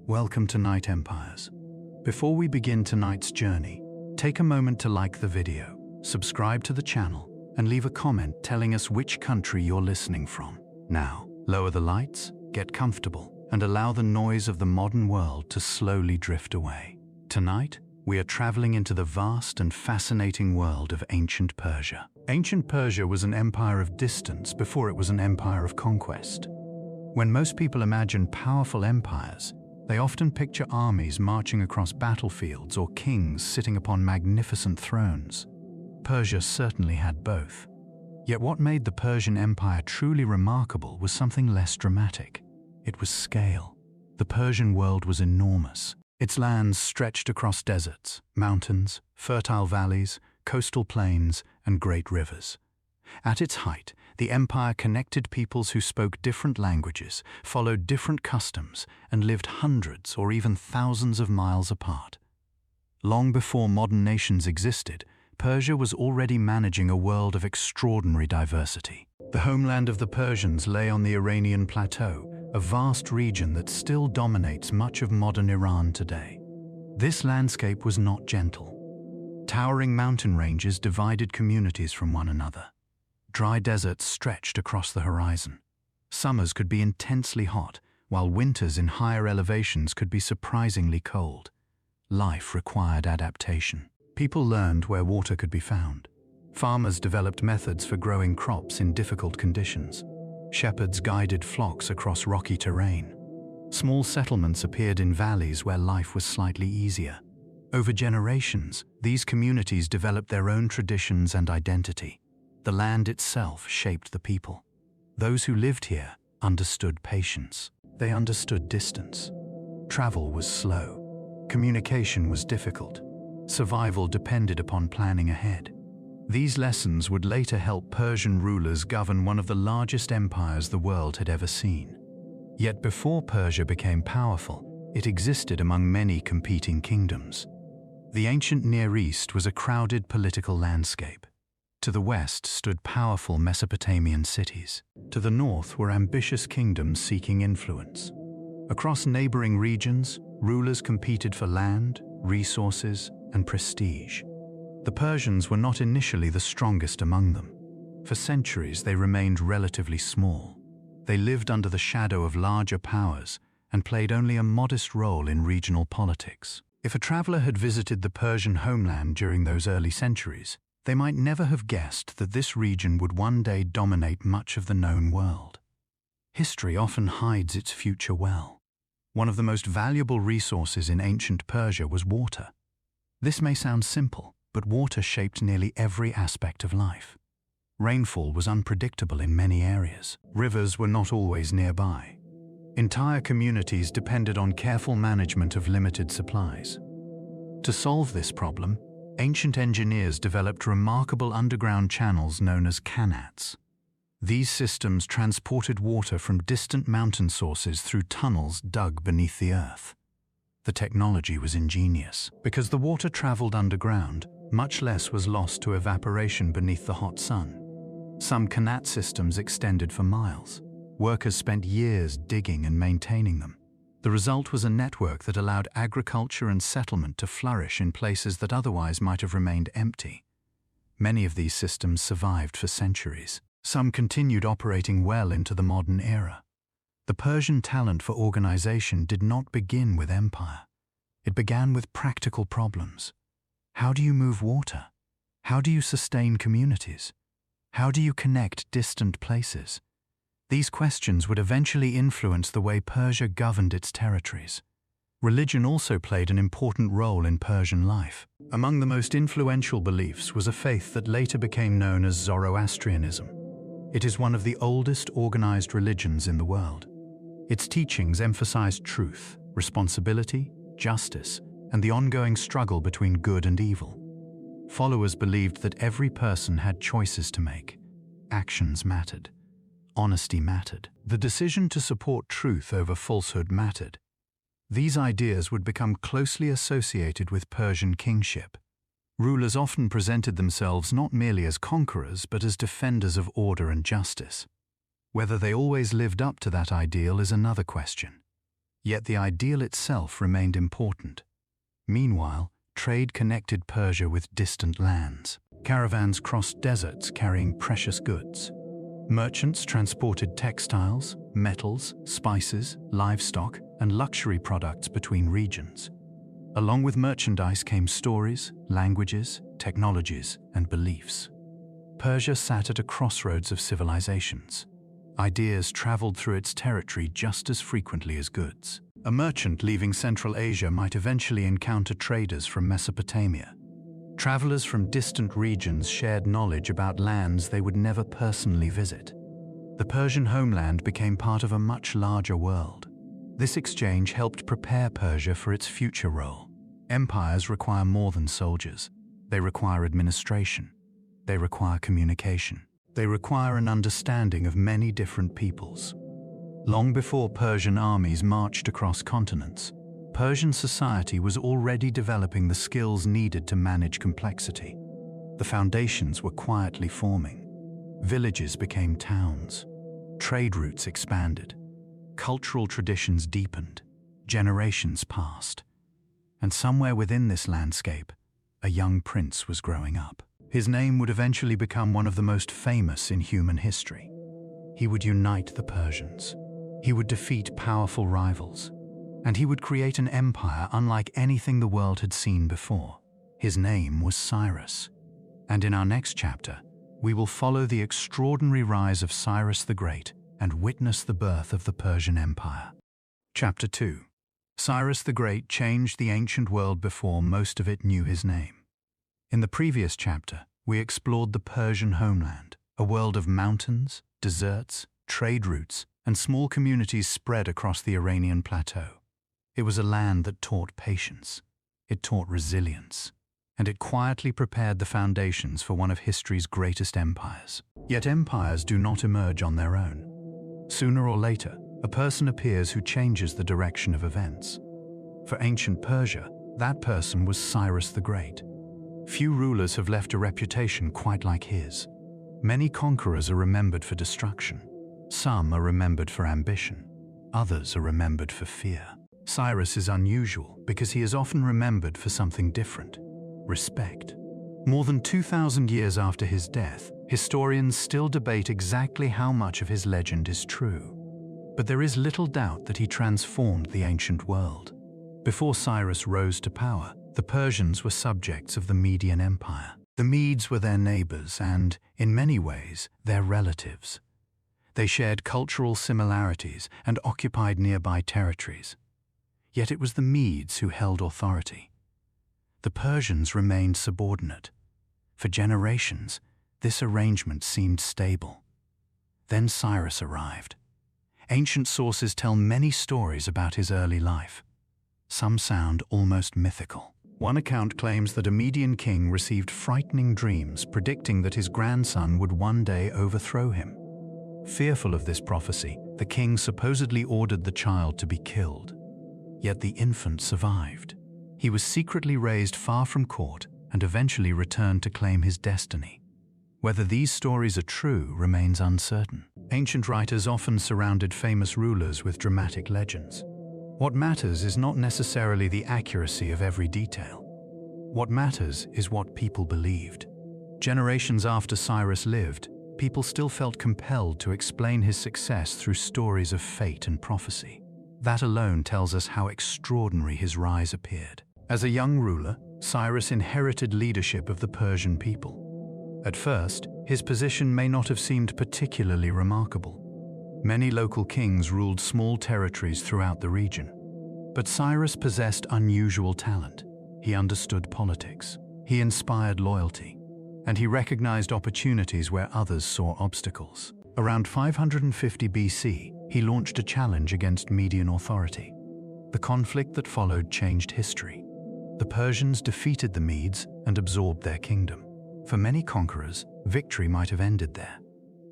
Welcome to Night Empires. Before we begin tonight's journey, take a moment to like the video, subscribe to the channel, and leave a comment telling us which country you're listening from. Now, lower the lights, get comfortable, and allow the noise of the modern world to slowly drift away. Tonight, we are traveling into the vast and fascinating world of Ancient Persia. Ancient Persia was an empire of distance before it was an empire of conquest. When most people imagine powerful empires, they often picture armies marching across battlefields or kings sitting upon magnificent thrones. Persia certainly had both. Yet what made the Persian Empire truly remarkable was something less dramatic. It was scale. The Persian world was enormous. Its lands stretched across deserts, mountains, fertile valleys, coastal plains, and great rivers. At its height, the empire connected peoples who spoke different languages, followed different customs, and lived hundreds or even thousands of miles apart. Long before modern nations existed, Persia was already managing a world of extraordinary diversity. The homeland of the Persians lay on the Iranian plateau, a vast region that still dominates much of modern Iran today. This landscape was not gentle. Towering mountain ranges divided communities from one another. Dry deserts stretched across the horizon. Summers could be intensely hot, while winters in higher elevations could be surprisingly cold. Life required adaptation. People learned where water could be found. Farmers developed methods for growing crops in difficult conditions. Shepherds guided flocks across rocky terrain. Small settlements appeared in valleys where life was slightly easier. Over generations, these communities developed their own traditions and identity. The land itself shaped the people. Those who lived here understood patience. They understood distance. Travel was slow. Communication was difficult. Survival depended upon planning ahead. These lessons would later help Persian rulers govern one of the largest empires the world had ever seen. Yet before Persia became powerful, it existed among many competing kingdoms. The ancient Near East was a crowded political landscape. To the west stood powerful Mesopotamian cities. To the north were ambitious kingdoms seeking influence. Across neighboring regions, rulers competed for land, resources, and prestige. The Persians were not initially the strongest among them. For centuries, they remained relatively small. They lived under the shadow of larger powers and played only a modest role in regional politics. If a traveler had visited the Persian homeland during those early centuries, they might never have guessed that this region would one day dominate much of the known world. History often hides its future well. One of the most valuable resources in ancient Persia was water. This may sound simple, but water shaped nearly every aspect of life. Rainfall was unpredictable in many areas. Rivers were not always nearby. Entire communities depended on careful management of limited supplies. To solve this problem, ancient engineers developed remarkable underground channels known as qanats. These systems transported water from distant mountain sources through tunnels dug beneath the earth. The technology was ingenious. Because the water traveled underground, much less was lost to evaporation beneath the hot sun. Some qanat systems extended for miles. Workers spent years digging and maintaining them. The result was a network that allowed agriculture and settlement to flourish in places that otherwise might have remained empty. Many of these systems survived for centuries. Some continued operating well into the modern era. The Persian talent for organization did not begin with empire. It began with practical problems. How do you move water? How do you sustain communities? How do you connect distant places? These questions would eventually influence the way Persia governed its territories. Religion also played an important role in Persian life. Among the most influential beliefs was a faith that later became known as Zoroastrianism. It is one of the oldest organized religions in the world. Its teachings emphasized truth, responsibility, justice, and the ongoing struggle between good and evil. Followers believed that every person had choices to make. Actions mattered. Honesty mattered. The decision to support truth over falsehood mattered. These ideas would become closely associated with Persian kingship. Rulers often presented themselves not merely as conquerors, but as defenders of order and justice. Whether they always lived up to that ideal is another question. Yet the ideal itself remained important. Meanwhile, trade connected Persia with distant lands. Caravans crossed deserts carrying precious goods. Merchants transported textiles, metals, spices, livestock, and luxury products between regions. Along with merchandise came stories, languages, technologies, and beliefs. Persia sat at a crossroads of civilizations. Ideas traveled through its territory just as frequently as goods. A merchant leaving Central Asia might eventually encounter traders from Mesopotamia. Travelers from distant regions shared knowledge about lands they would never personally visit. The Persian homeland became part of a much larger world. This exchange helped prepare Persia for its future role. Empires require more than soldiers. They require administration. They require communication. They require an understanding of many different peoples. Long before Persian armies marched across continents, Persian society was already developing the skills needed to manage complexity. The foundations were quietly forming. Villages became towns. Trade routes expanded. Cultural traditions deepened. Generations passed. And somewhere within this landscape, a young prince was growing up. His name would eventually become one of the most famous in human history. He would unite the Persians. He would defeat powerful rivals. And he would create an empire unlike anything the world had seen before. His name was Cyrus. And in our next chapter, we will follow the extraordinary rise of Cyrus the Great and witness the birth of the Persian Empire. Chapter 2. Cyrus the Great changed the ancient world before most of it knew his name. In the previous chapter, we explored the Persian homeland, a world of mountains, deserts, trade routes, and small communities spread across the Iranian plateau. It was a land that taught patience, it taught resilience, and it quietly prepared the foundations for one of history's greatest empires. Yet empires do not emerge on their own. Sooner or later, a person appears who changes the direction of events. For ancient Persia, that person was Cyrus the Great. Few rulers have left a reputation quite like his. Many conquerors are remembered for destruction. Some are remembered for ambition. Others are remembered for fear. Cyrus is unusual because he is often remembered for something different: respect. More than 2,000 years after his death, historians still debate exactly how much of his legend is true. But there is little doubt that he transformed the ancient world. Before Cyrus rose to power, the Persians were subjects of the Median Empire. The Medes were their neighbors and, in many ways, their relatives. They shared cultural similarities and occupied nearby territories. Yet it was the Medes who held authority. The Persians remained subordinate. For generations, this arrangement seemed stable. Then Cyrus arrived. Ancient sources tell many stories about his early life. Some sound almost mythical. One account claims that a Median king received frightening dreams predicting that his grandson would one day overthrow him. Fearful of this prophecy, the king supposedly ordered the child to be killed. Yet the infant survived. He was secretly raised far from court and eventually returned to claim his destiny. Whether these stories are true remains uncertain. Ancient writers often surrounded famous rulers with dramatic legends. What matters is not necessarily the accuracy of every detail. What matters is what people believed. Generations after Cyrus lived, people still felt compelled to explain his success through stories of fate and prophecy. That alone tells us how extraordinary his rise appeared. As a young ruler, Cyrus inherited leadership of the Persian people. At first, his position may not have seemed particularly remarkable. Many local kings ruled small territories throughout the region. But Cyrus possessed unusual talent. He understood politics. He inspired loyalty. And he recognized opportunities where others saw obstacles. Around 550 BC, he launched a challenge against Median authority. The conflict that followed changed history. The Persians defeated the Medes and absorbed their kingdom. For many conquerors, victory might have ended there.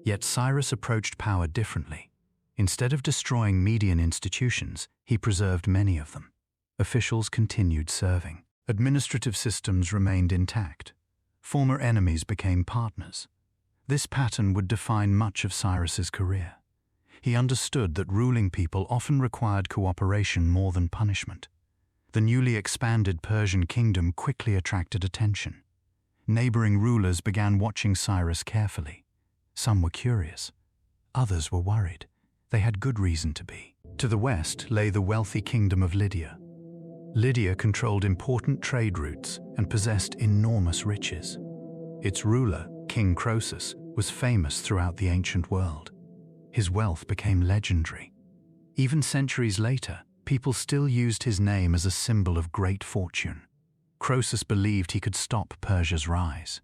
Yet Cyrus approached power differently. Instead of destroying Median institutions, he preserved many of them. Officials continued serving. Administrative systems remained intact. Former enemies became partners. This pattern would define much of Cyrus's career. he understood that ruling people often required cooperation more than punishment. The newly expanded Persian kingdom quickly attracted attention. Neighboring rulers began watching Cyrus carefully. Some were curious. Others were worried. They had good reason to be. To the west lay the wealthy kingdom of Lydia. Lydia controlled important trade routes and possessed enormous riches. Its ruler, King Croesus, was famous throughout the ancient world. His wealth became legendary. Even centuries later, people still used his name as a symbol of great fortune. Croesus believed he could stop Persia's rise.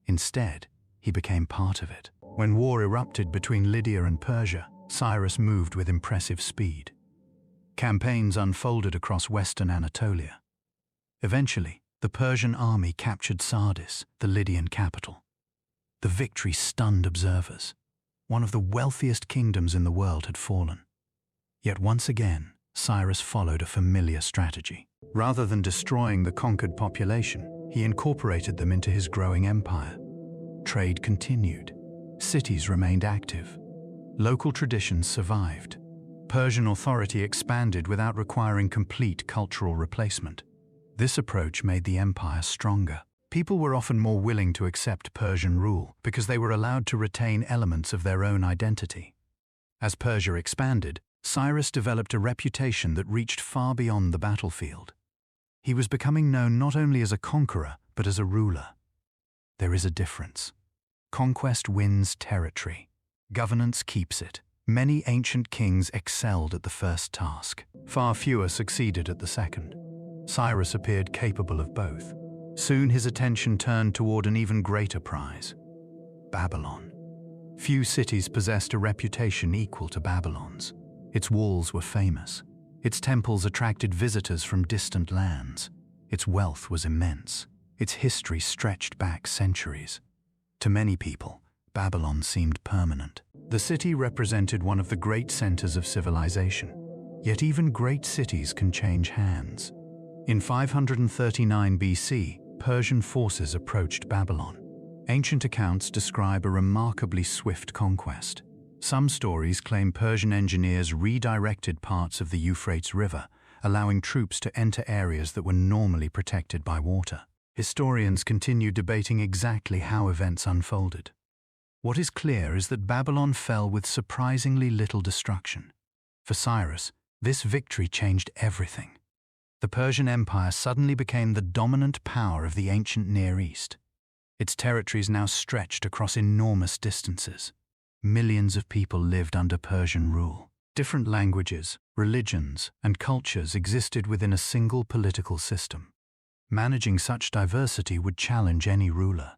Instead, he became part of it. When war erupted between Lydia and Persia, Cyrus moved with impressive speed. Campaigns unfolded across western Anatolia. Eventually, the Persian army captured Sardis, the Lydian capital. The victory stunned observers. One of the wealthiest kingdoms in the world had fallen. Yet once again, Cyrus followed a familiar strategy. Rather than destroying the conquered population, he incorporated them into his growing empire. Trade continued. Cities remained active. Local traditions survived. Persian authority expanded without requiring complete cultural replacement. This approach made the empire stronger. People were often more willing to accept Persian rule because they were allowed to retain elements of their own identity. As Persia expanded, Cyrus developed a reputation that reached far beyond the battlefield. He was becoming known not only as a conqueror, but as a ruler. There is a difference. Conquest wins territory. Governance keeps it. Many ancient kings excelled at the first task. Far fewer succeeded at the second. Cyrus appeared capable of both. Soon his attention turned toward an even greater prize: Babylon. Few cities possessed a reputation equal to Babylon's. Its walls were famous. Its temples attracted visitors from distant lands. Its wealth was immense. Its history stretched back centuries. To many people, Babylon seemed permanent. The city represented one of the great centers of civilization. Yet even great cities can change hands. In 539 BC, Persian forces approached Babylon. Ancient accounts describe a remarkably swift conquest. Some stories claim Persian engineers redirected parts of the Euphrates River, allowing troops to enter areas that were normally protected by water. Historians continue debating exactly how events unfolded. What is clear is that Babylon fell with surprisingly little destruction. For Cyrus, this victory changed everything. The Persian Empire suddenly became the dominant power of the ancient Near East. Its territories now stretched across enormous distances. Millions of people lived under Persian rule. Different languages, religions, and cultures existed within a single political system. Managing such diversity would challenge any ruler.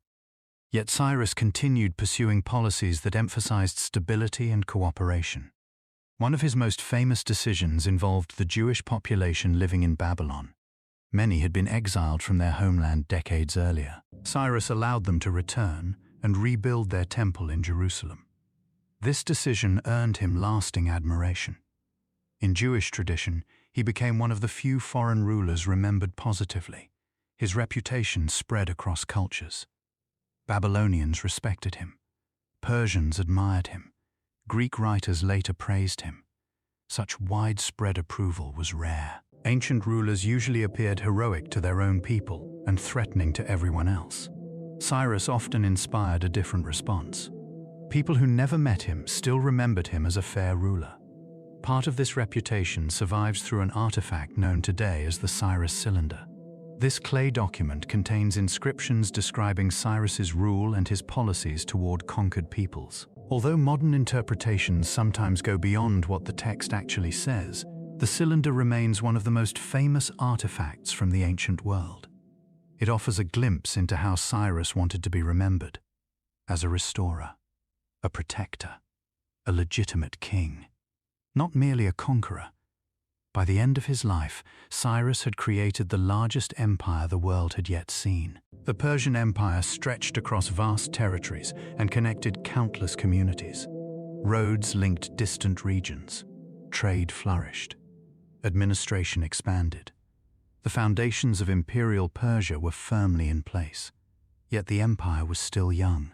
Yet Cyrus continued pursuing policies that emphasized stability and cooperation. One of his most famous decisions involved the Jewish population living in Babylon. Many had been exiled from their homeland decades earlier. Cyrus allowed them to return and rebuild their temple in Jerusalem. This decision earned him lasting admiration. In Jewish tradition, he became one of the few foreign rulers remembered positively. His reputation spread across cultures. Babylonians respected him. Persians admired him. Greek writers later praised him. Such widespread approval was rare. Ancient rulers usually appeared heroic to their own people and threatening to everyone else. Cyrus often inspired a different response. People who never met him still remembered him as a fair ruler. Part of this reputation survives through an artifact known today as the Cyrus Cylinder. This clay document contains inscriptions describing Cyrus's rule and his policies toward conquered peoples. Although modern interpretations sometimes go beyond what the text actually says, the cylinder remains one of the most famous artifacts from the ancient world. It offers a glimpse into how Cyrus wanted to be remembered: as a restorer, a protector, a legitimate king, not merely a conqueror. By the end of his life, Cyrus had created the largest empire the world had yet seen. The Persian Empire stretched across vast territories and connected countless communities. Roads linked distant regions. Trade flourished. Administration expanded. The foundations of imperial Persia were firmly in place. Yet the empire was still young.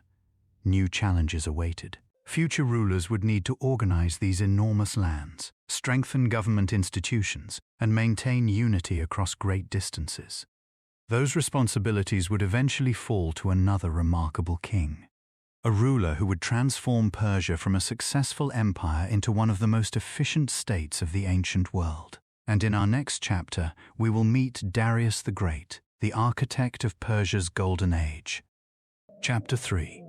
New challenges awaited. Future rulers would need to organize these enormous lands, strengthen government institutions, and maintain unity across great distances. Those responsibilities would eventually fall to another remarkable king, a ruler who would transform Persia from a successful empire into one of the most efficient states of the ancient world. And in our next chapter, we will meet Darius the Great, the architect of Persia's golden age. Chapter 3.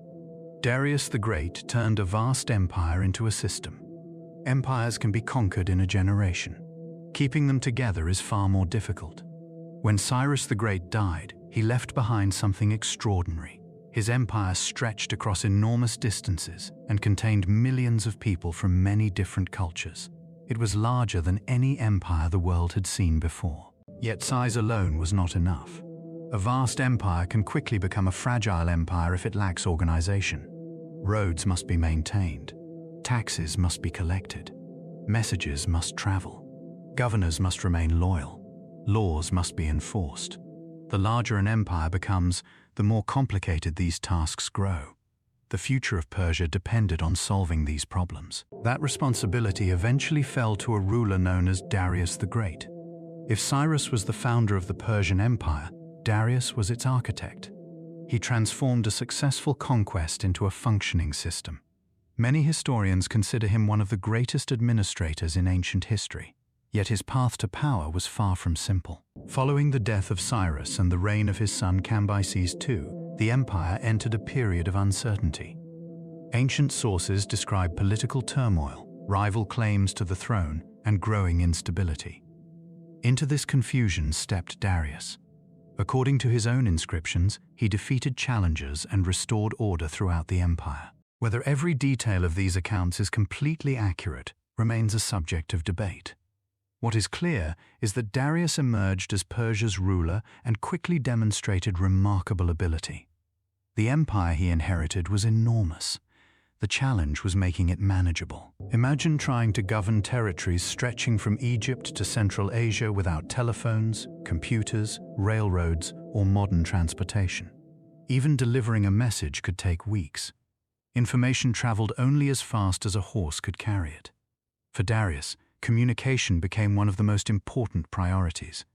Darius the Great turned a vast empire into a system. Empires can be conquered in a generation. Keeping them together is far more difficult. When Cyrus the Great died, he left behind something extraordinary. His empire stretched across enormous distances and contained millions of people from many different cultures. It was larger than any empire the world had seen before. Yet size alone was not enough. A vast empire can quickly become a fragile empire if it lacks organization. Roads must be maintained. Taxes must be collected. Messages must travel. Governors must remain loyal. Laws must be enforced. The larger an empire becomes, the more complicated these tasks grow. The future of Persia depended on solving these problems. That responsibility eventually fell to a ruler known as Darius the Great. If Cyrus was the founder of the Persian Empire, Darius was its architect. He transformed a successful conquest into a functioning system. Many historians consider him one of the greatest administrators in ancient history. Yet his path to power was far from simple. Following the death of Cyrus and the reign of his son Cambyses II, the empire entered a period of uncertainty. Ancient sources describe political turmoil, rival claims to the throne, and growing instability. Into this confusion stepped Darius. According to his own inscriptions, he defeated challengers and restored order throughout the empire. Whether every detail of these accounts is completely accurate remains a subject of debate. What is clear is that Darius emerged as Persia's ruler and quickly demonstrated remarkable ability. The empire he inherited was enormous. The challenge was making it manageable. Imagine trying to govern territories stretching from Egypt to Central Asia without telephones, computers, railroads, or modern transportation. Even delivering a message could take weeks. Information traveled only as fast as a horse could carry it. For Darius, communication became one of the most important priorities.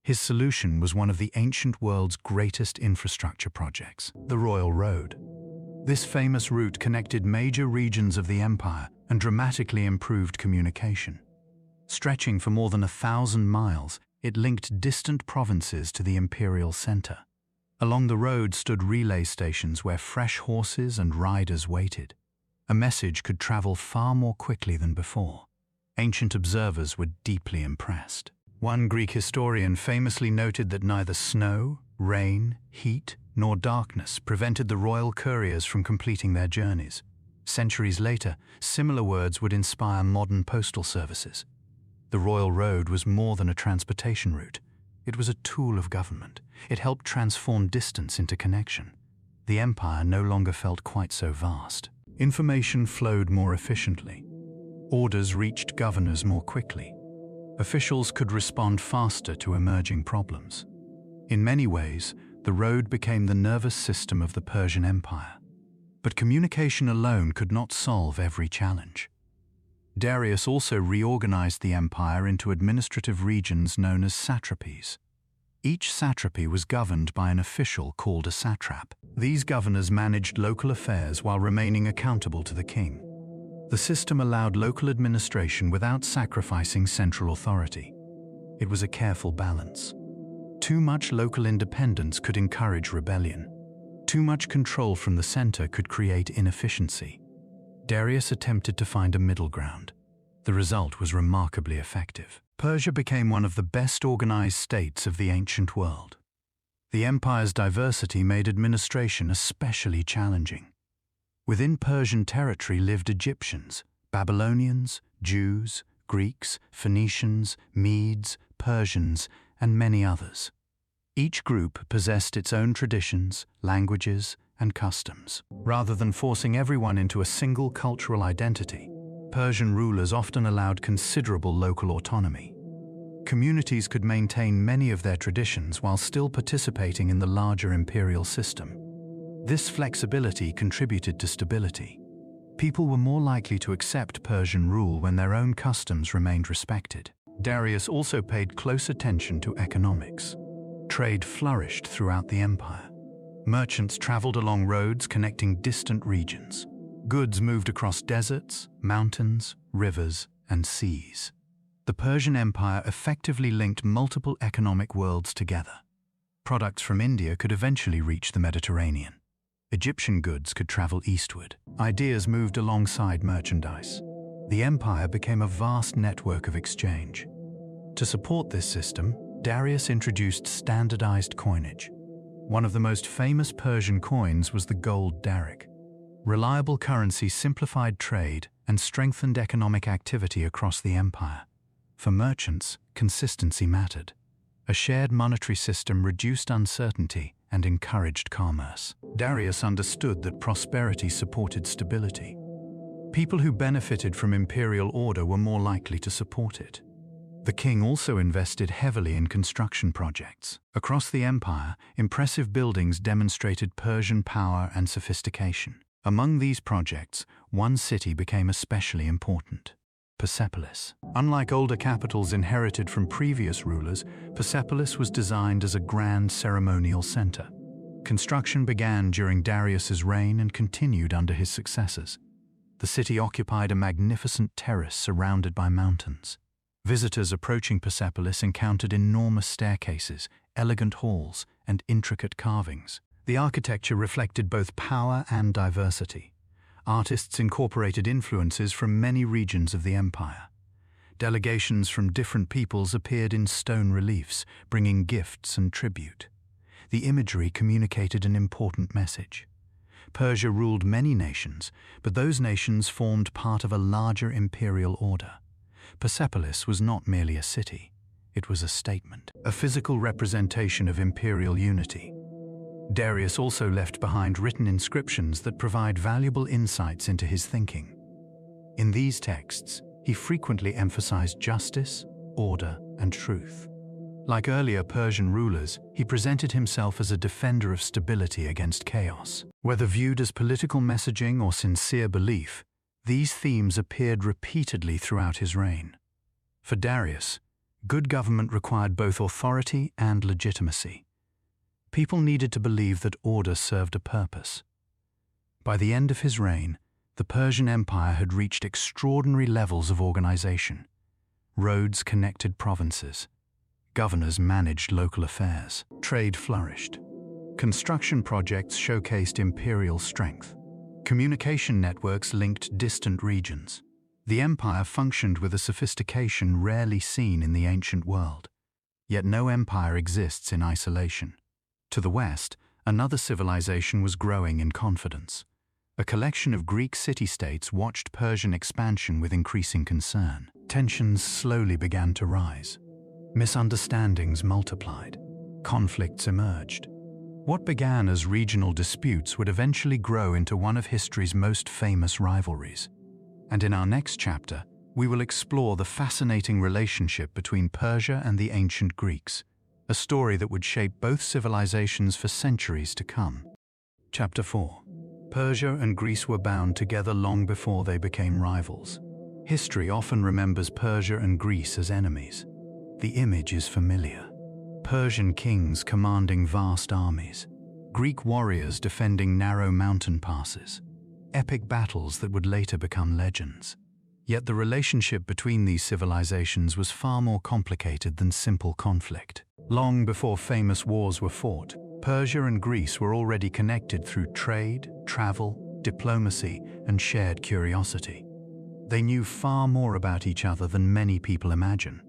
His solution was one of the ancient world's greatest infrastructure projects, the Royal Road. This famous route connected major regions of the empire and dramatically improved communication. Stretching for more than 1,000 miles, it linked distant provinces to the imperial center. Along the road stood relay stations where fresh horses and riders waited. A message could travel far more quickly than before. Ancient observers were deeply impressed. One Greek historian famously noted that neither snow, rain, heat, nor darkness prevented the royal couriers from completing their journeys. Centuries later, similar words would inspire modern postal services. The Royal Road was more than a transportation route. It was a tool of government. It helped transform distance into connection. The empire no longer felt quite so vast. Information flowed more efficiently. Orders reached governors more quickly. Officials could respond faster to emerging problems. In many ways, the road became the nervous system of the Persian Empire. But communication alone could not solve every challenge. Darius also reorganized the empire into administrative regions known as satrapies. Each satrapy was governed by an official called a satrap. These governors managed local affairs while remaining accountable to the king. The system allowed local administration without sacrificing central authority. It was a careful balance. Too much local independence could encourage rebellion. Too much control from the center could create inefficiency. Darius attempted to find a middle ground. The result was remarkably effective. Persia became one of the best organized states of the ancient world. The empire's diversity made administration especially challenging. Within Persian territory lived Egyptians, Babylonians, Jews, Greeks, Phoenicians, Medes, Persians, and many others. Each group possessed its own traditions, languages, and customs. Rather than forcing everyone into a single cultural identity, Persian rulers often allowed considerable local autonomy. Communities could maintain many of their traditions while still participating in the larger imperial system. This flexibility contributed to stability. People were more likely to accept Persian rule when their own customs remained respected. Darius also paid close attention to economics. Trade flourished throughout the empire. Merchants traveled along roads connecting distant regions. Goods moved across deserts, mountains, rivers, and seas. The Persian Empire effectively linked multiple economic worlds together. Products from India could eventually reach the Mediterranean. Egyptian goods could travel eastward. Ideas moved alongside merchandise. The empire became a vast network of exchange. To support this system, Darius introduced standardized coinage. One of the most famous Persian coins was the gold daric. Reliable currency simplified trade and strengthened economic activity across the empire. For merchants, consistency mattered. A shared monetary system reduced uncertainty and encouraged commerce. Darius understood that prosperity supported stability. People who benefited from imperial order were more likely to support it. The king also invested heavily in construction projects. Across the empire, impressive buildings demonstrated Persian power and sophistication. Among these projects, one city became especially important: Persepolis. Unlike older capitals inherited from previous rulers, Persepolis was designed as a grand ceremonial center. Construction began during Darius's reign and continued under his successors. The city occupied a magnificent terrace surrounded by mountains. Visitors approaching Persepolis encountered enormous staircases, elegant halls, and intricate carvings. The architecture reflected both power and diversity. Artists incorporated influences from many regions of the empire. Delegations from different peoples appeared in stone reliefs, bringing gifts and tribute. The imagery communicated an important message. Persia ruled many nations, but those nations formed part of a larger imperial order. Persepolis was not merely a city. It was a statement, a physical representation of imperial unity. Darius also left behind written inscriptions that provide valuable insights into his thinking. In these texts, he frequently emphasized justice, order, and truth. Like earlier Persian rulers, he presented himself as a defender of stability against chaos. Whether viewed as political messaging or sincere belief, these themes appeared repeatedly throughout his reign. For Darius, good government required both authority and legitimacy. People needed to believe that order served a purpose. By the end of his reign, the Persian Empire had reached extraordinary levels of organization. Roads connected provinces. Governors managed local affairs. Trade flourished. Construction projects showcased imperial strength. Communication networks linked distant regions. The empire functioned with a sophistication rarely seen in the ancient world. Yet no empire exists in isolation. To the west, another civilization was growing in confidence. A collection of Greek city-states watched Persian expansion with increasing concern. Tensions slowly began to rise. Misunderstandings multiplied. Conflicts emerged. What began as regional disputes would eventually grow into one of history's most famous rivalries. And in our next chapter, we will explore the fascinating relationship between Persia and the ancient Greeks, a story that would shape both civilizations for centuries to come. Chapter 4. Persia and Greece were bound together long before they became rivals. History often remembers Persia and Greece as enemies. The image is familiar. Persian kings commanding vast armies, Greek warriors defending narrow mountain passes, epic battles that would later become legends. Yet the relationship between these civilizations was far more complicated than simple conflict. Long before famous wars were fought, Persia and Greece were already connected through trade, travel, diplomacy, and shared curiosity. They knew far more about each other than many people imagine.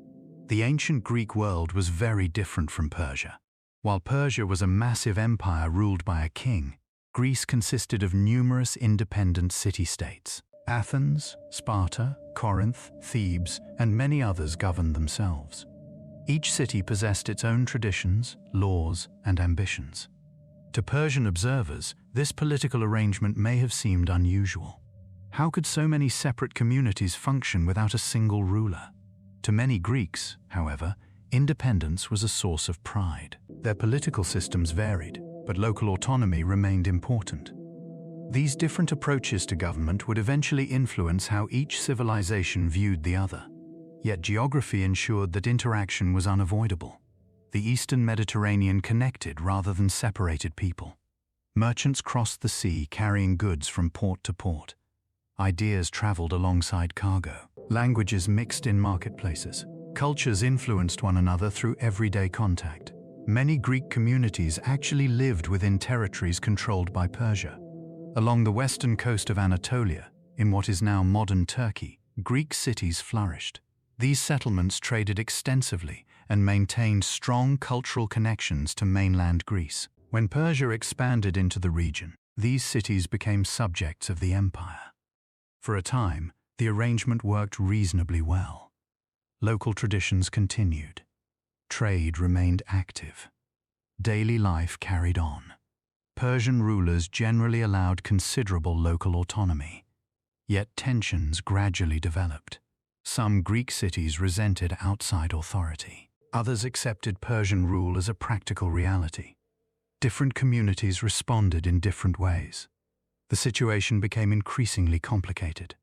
The ancient Greek world was very different from Persia. While Persia was a massive empire ruled by a king, Greece consisted of numerous independent city-states. Athens, Sparta, Corinth, Thebes, and many others governed themselves. Each city possessed its own traditions, laws, and ambitions. To Persian observers, this political arrangement may have seemed unusual. How could so many separate communities function without a single ruler? To many Greeks, however, independence was a source of pride. Their political systems varied, but local autonomy remained important. These different approaches to government would eventually influence how each civilization viewed the other. Yet geography ensured that interaction was unavoidable. The Eastern Mediterranean connected rather than separated people. Merchants crossed the sea carrying goods from port to port. Ideas traveled alongside cargo. Languages mixed in marketplaces. Cultures influenced one another through everyday contact. Many Greek communities actually lived within territories controlled by Persia. Along the western coast of Anatolia, in what is now modern Turkey, Greek cities flourished. These settlements traded extensively and maintained strong cultural connections to mainland Greece. When Persia expanded into the region, these cities became subjects of the empire. For a time, the arrangement worked reasonably well. Local traditions continued. Trade remained active. Daily life carried on. Persian rulers generally allowed considerable local autonomy. Yet tensions gradually developed. Some Greek cities resented outside authority. Others accepted Persian rule as a practical reality. Different communities responded in different ways. The situation became increasingly complicated.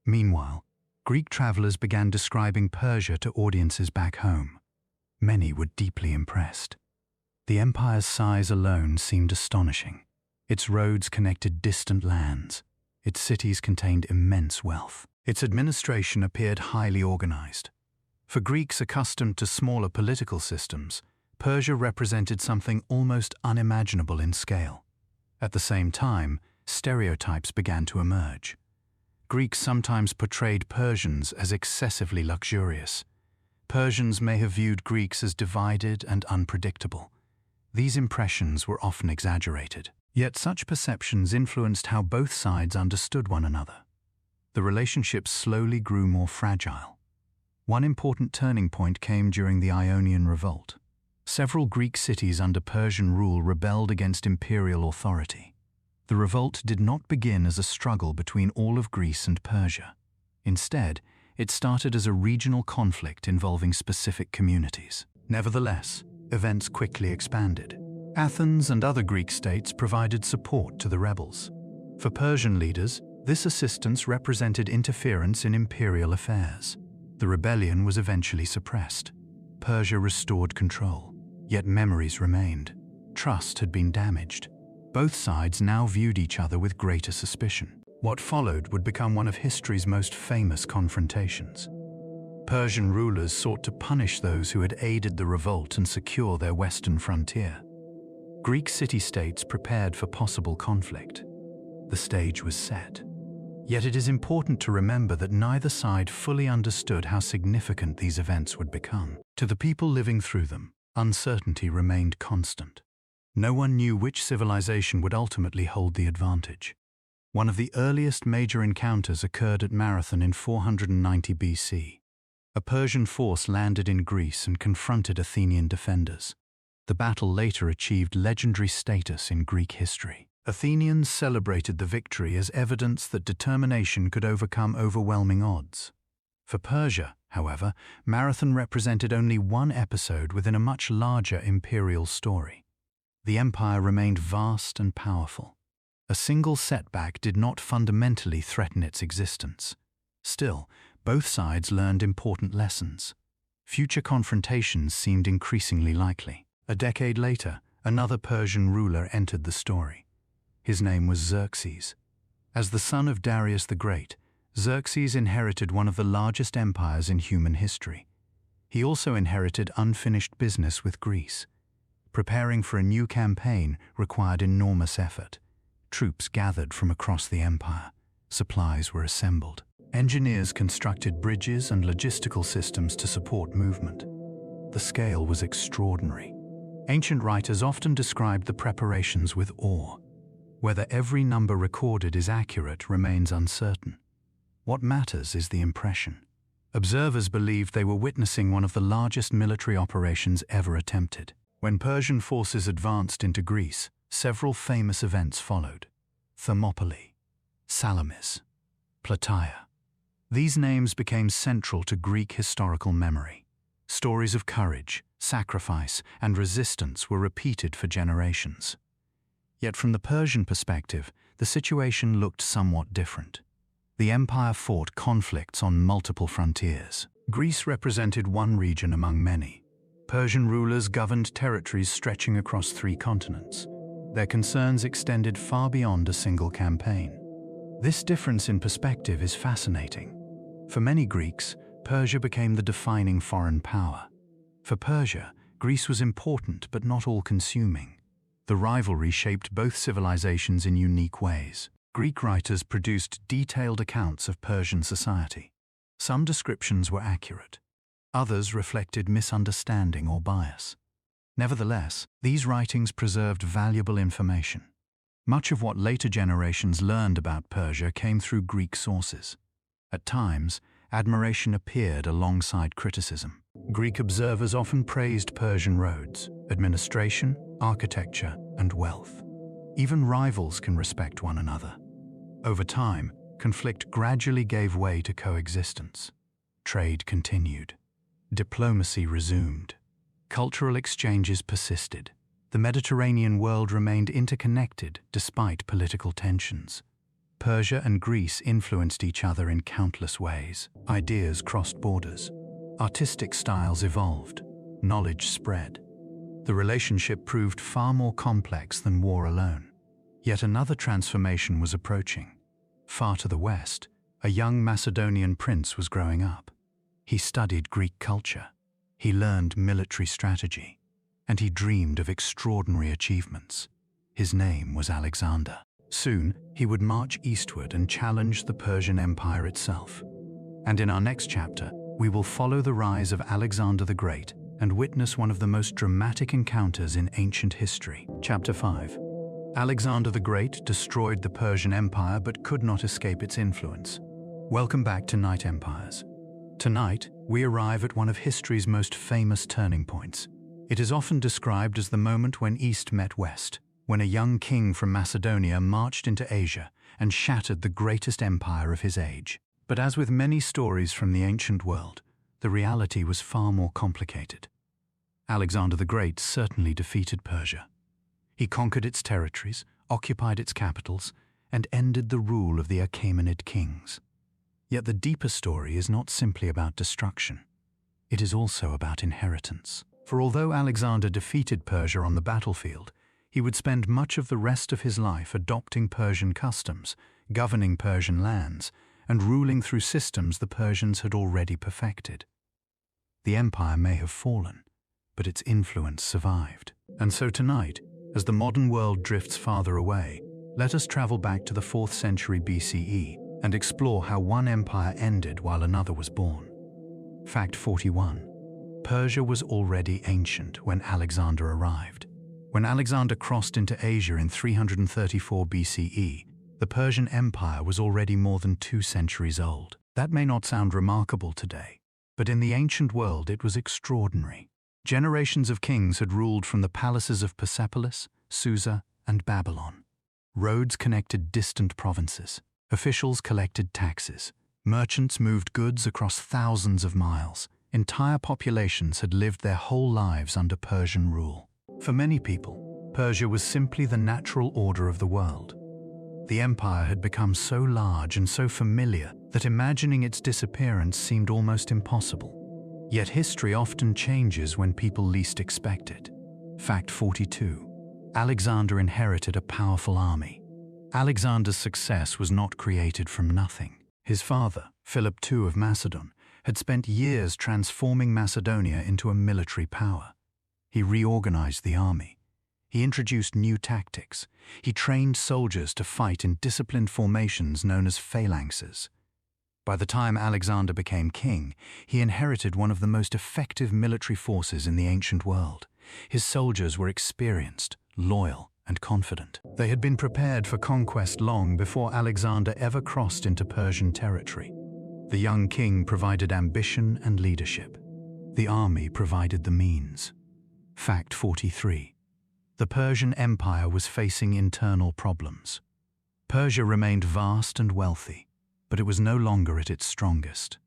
Meanwhile, Greek travelers began describing Persia to audiences back home. Many were deeply impressed. The empire's size alone seemed astonishing. Its roads connected distant lands. Its cities contained immense wealth. Its administration appeared highly organized. For Greeks accustomed to smaller political systems, Persia represented something almost unimaginable in scale. At the same time, stereotypes began to emerge. Greeks sometimes portrayed Persians as excessively luxurious. Persians may have viewed Greeks as divided and unpredictable. These impressions were often exaggerated. Yet such perceptions influenced how both sides understood one another. The relationship slowly grew more fragile. One important turning point came during the Ionian Revolt. Several Greek cities under Persian rule rebelled against imperial authority. The revolt did not begin as a struggle between all of Greece and Persia. Instead, it started as a regional conflict involving specific communities. Nevertheless, events quickly expanded. Athens and other Greek states provided support to the rebels. For Persian leaders, this assistance represented interference in imperial affairs. The rebellion was eventually suppressed. Persia restored control, yet memories remained. Trust had been damaged. Both sides now viewed each other with greater suspicion. What followed would become one of history's most famous confrontations. Persian rulers sought to punish those who had aided the revolt and secure their western frontier. Greek city-states prepared for possible conflict. The stage was set. Yet it is important to remember that neither side fully understood how significant these events would become. To the people living through them, uncertainty remained constant. No one knew which civilization would ultimately hold the advantage. One of the earliest major encounters occurred at Marathon in 490 BC. A Persian force landed in Greece and confronted Athenian defenders. The battle later achieved legendary status in Greek history. Athenians celebrated the victory as evidence that determination could overcome overwhelming odds. For Persia, however, Marathon represented only one episode within a much larger imperial story. The empire remained vast and powerful. A single setback did not fundamentally threaten its existence. Still, both sides learned important lessons. Future confrontations seemed increasingly likely. A decade later, another Persian ruler entered the story. His name was Xerxes. As the son of Darius the Great, Xerxes inherited one of the largest empires in human history. He also inherited unfinished business with Greece. Preparing for a new campaign required enormous effort. Troops gathered from across the empire. Supplies were assembled. Engineers constructed bridges and logistical systems to support movement. The scale was extraordinary. Ancient writers often described the preparations with awe. Whether every number recorded is accurate remains uncertain. What matters is the impression. Observers believed they were witnessing one of the largest military operations ever attempted. When Persian forces advanced into Greece, several famous events followed. Thermopylae, Salamis, Plataea. These names became central to Greek historical memory. Stories of courage, sacrifice, and resistance were repeated for generations. Yet from the Persian perspective, the situation looked somewhat different. The empire fought conflicts on multiple frontiers. Greece represented one region among many. Persian rulers governed territories stretching across 3 continents. Their concerns extended far beyond a single campaign. This difference in perspective is fascinating. For many Greeks, Persia became the defining foreign power. For Persia, Greece was important but not all-consuming. The rivalry shaped both civilizations in unique ways. Greek writers produced detailed accounts of Persian society. Some descriptions were accurate. Others reflected misunderstanding or bias. Nevertheless, these writings preserved valuable information. Much of what later generations learned about Persia came through Greek sources. At times, admiration appeared alongside criticism. Greek observers often praised Persian roads, administration, architecture, and wealth. Even rivals can respect one another. Over time, conflict gradually gave way to coexistence. Trade continued. Diplomacy resumed. Cultural exchanges persisted. The Mediterranean world remained interconnected despite political tensions. Persia and Greece influenced each other in countless ways. Ideas crossed borders. Artistic styles evolved. Knowledge spread. The relationship proved far more complex than war alone. Yet another transformation was approaching. Far to the west, a young Macedonian prince was growing up. He studied Greek culture. He learned military strategy. And he dreamed of extraordinary achievements. His name was Alexander. Soon, he would march eastward and challenge the Persian Empire itself. And in our next chapter, we will follow the rise of Alexander the Great and witness one of the most dramatic encounters in ancient history. Chapter 5. Alexander the Great destroyed the Persian Empire but could not escape its influence. Welcome back to Night Empires. Tonight, we arrive at one of history's most famous turning points. It is often described as the moment when East met West, when a young king from Macedonia marched into Asia and shattered the greatest empire of his age. But as with many stories from the ancient world, the reality was far more complicated. Alexander the Great certainly defeated Persia. He conquered its territories, occupied its capitals, and ended the rule of the Achaemenid kings. Yet the deeper story is not simply about destruction. It is also about inheritance. For although Alexander defeated Persia on the battlefield, he would spend much of the rest of his life adopting Persian customs, governing Persian lands, and ruling through systems the Persians had already perfected. The empire may have fallen, but its influence survived. And so tonight, as the modern world drifts farther away, let us travel back to the 4th century BCE and explore how one empire ended while another was born. Fact 41. Persia was already ancient when Alexander arrived. When Alexander crossed into Asia in 334 BCE, the Persian Empire was already more than 2 centuries old. That may not sound remarkable today, but in the ancient world it was extraordinary. Generations of kings had ruled from the palaces of Persepolis, Susa, and Babylon. Roads connected distant provinces. Officials collected taxes. Merchants moved goods across thousands of miles. Entire populations had lived their whole lives under Persian rule. For many people, Persia was simply the natural order of the world. The empire had become so large and so familiar that imagining its disappearance seemed almost impossible. Yet history often changes when people least expect it. Fact 42. Alexander inherited a powerful army. Alexander's success was not created from nothing. His father, Philip II of Macedon, had spent years transforming Macedonia into a military power. He reorganized the army. He introduced new tactics. He trained soldiers to fight in disciplined formations known as phalanxes. By the time Alexander became king, he inherited one of the most effective military forces in the ancient world. His soldiers were experienced, loyal, and confident. They had been prepared for conquest long before Alexander ever crossed into Persian territory. The young king provided ambition and leadership. The army provided the means. Fact 43. The Persian Empire was facing internal problems. Persia remained vast and wealthy, but it was no longer at its strongest.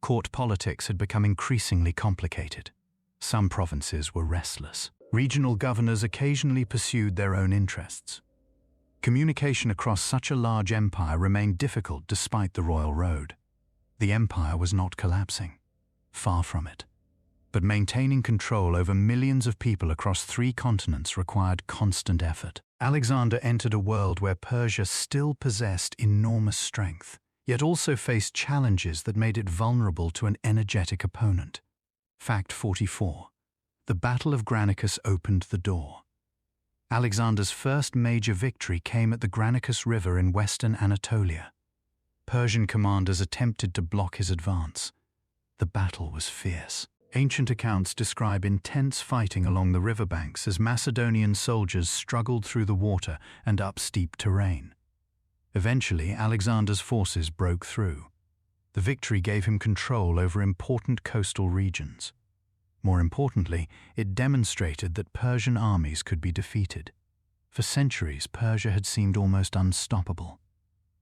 Court politics had become increasingly complicated. Some provinces were restless. Regional governors occasionally pursued their own interests. Communication across such a large empire remained difficult despite the royal road. The empire was not collapsing. Far from it. But maintaining control over millions of people across 3 continents required constant effort. Alexander entered a world where Persia still possessed enormous strength, yet also faced challenges that made it vulnerable to an energetic opponent. Fact 44. The Battle of Granicus opened the door. Alexander's first major victory came at the Granicus River in western Anatolia. Persian commanders attempted to block his advance. The battle was fierce. Ancient accounts describe intense fighting along the riverbanks as Macedonian soldiers struggled through the water and up steep terrain. Eventually, Alexander's forces broke through. The victory gave him control over important coastal regions. More importantly, it demonstrated that Persian armies could be defeated. For centuries, Persia had seemed almost unstoppable.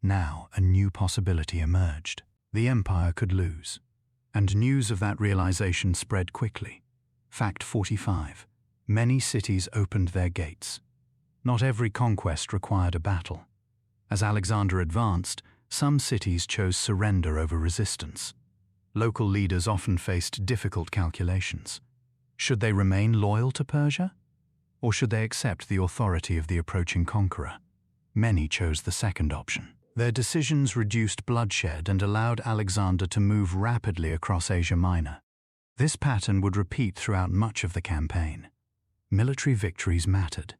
Now, a new possibility emerged. The empire could lose. And news of that realization spread quickly. Fact 45. Many cities opened their gates. Not every conquest required a battle. As Alexander advanced, some cities chose surrender over resistance. Local leaders often faced difficult calculations. Should they remain loyal to Persia? Or should they accept the authority of the approaching conqueror? Many chose the second option. Their decisions reduced bloodshed and allowed Alexander to move rapidly across Asia Minor. This pattern would repeat throughout much of the campaign. Military victories mattered,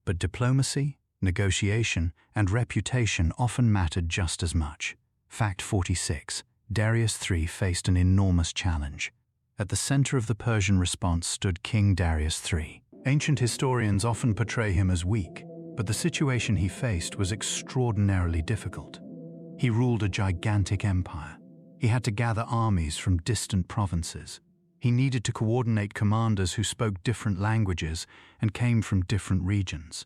but diplomacy, negotiation, and reputation often mattered just as much. Fact 46. Darius III faced an enormous challenge. At the center of the Persian response stood King Darius III. Ancient historians often portray him as weak, but the situation he faced was extraordinarily difficult. He ruled a gigantic empire. He had to gather armies from distant provinces. He needed to coordinate commanders who spoke different languages and came from different regions.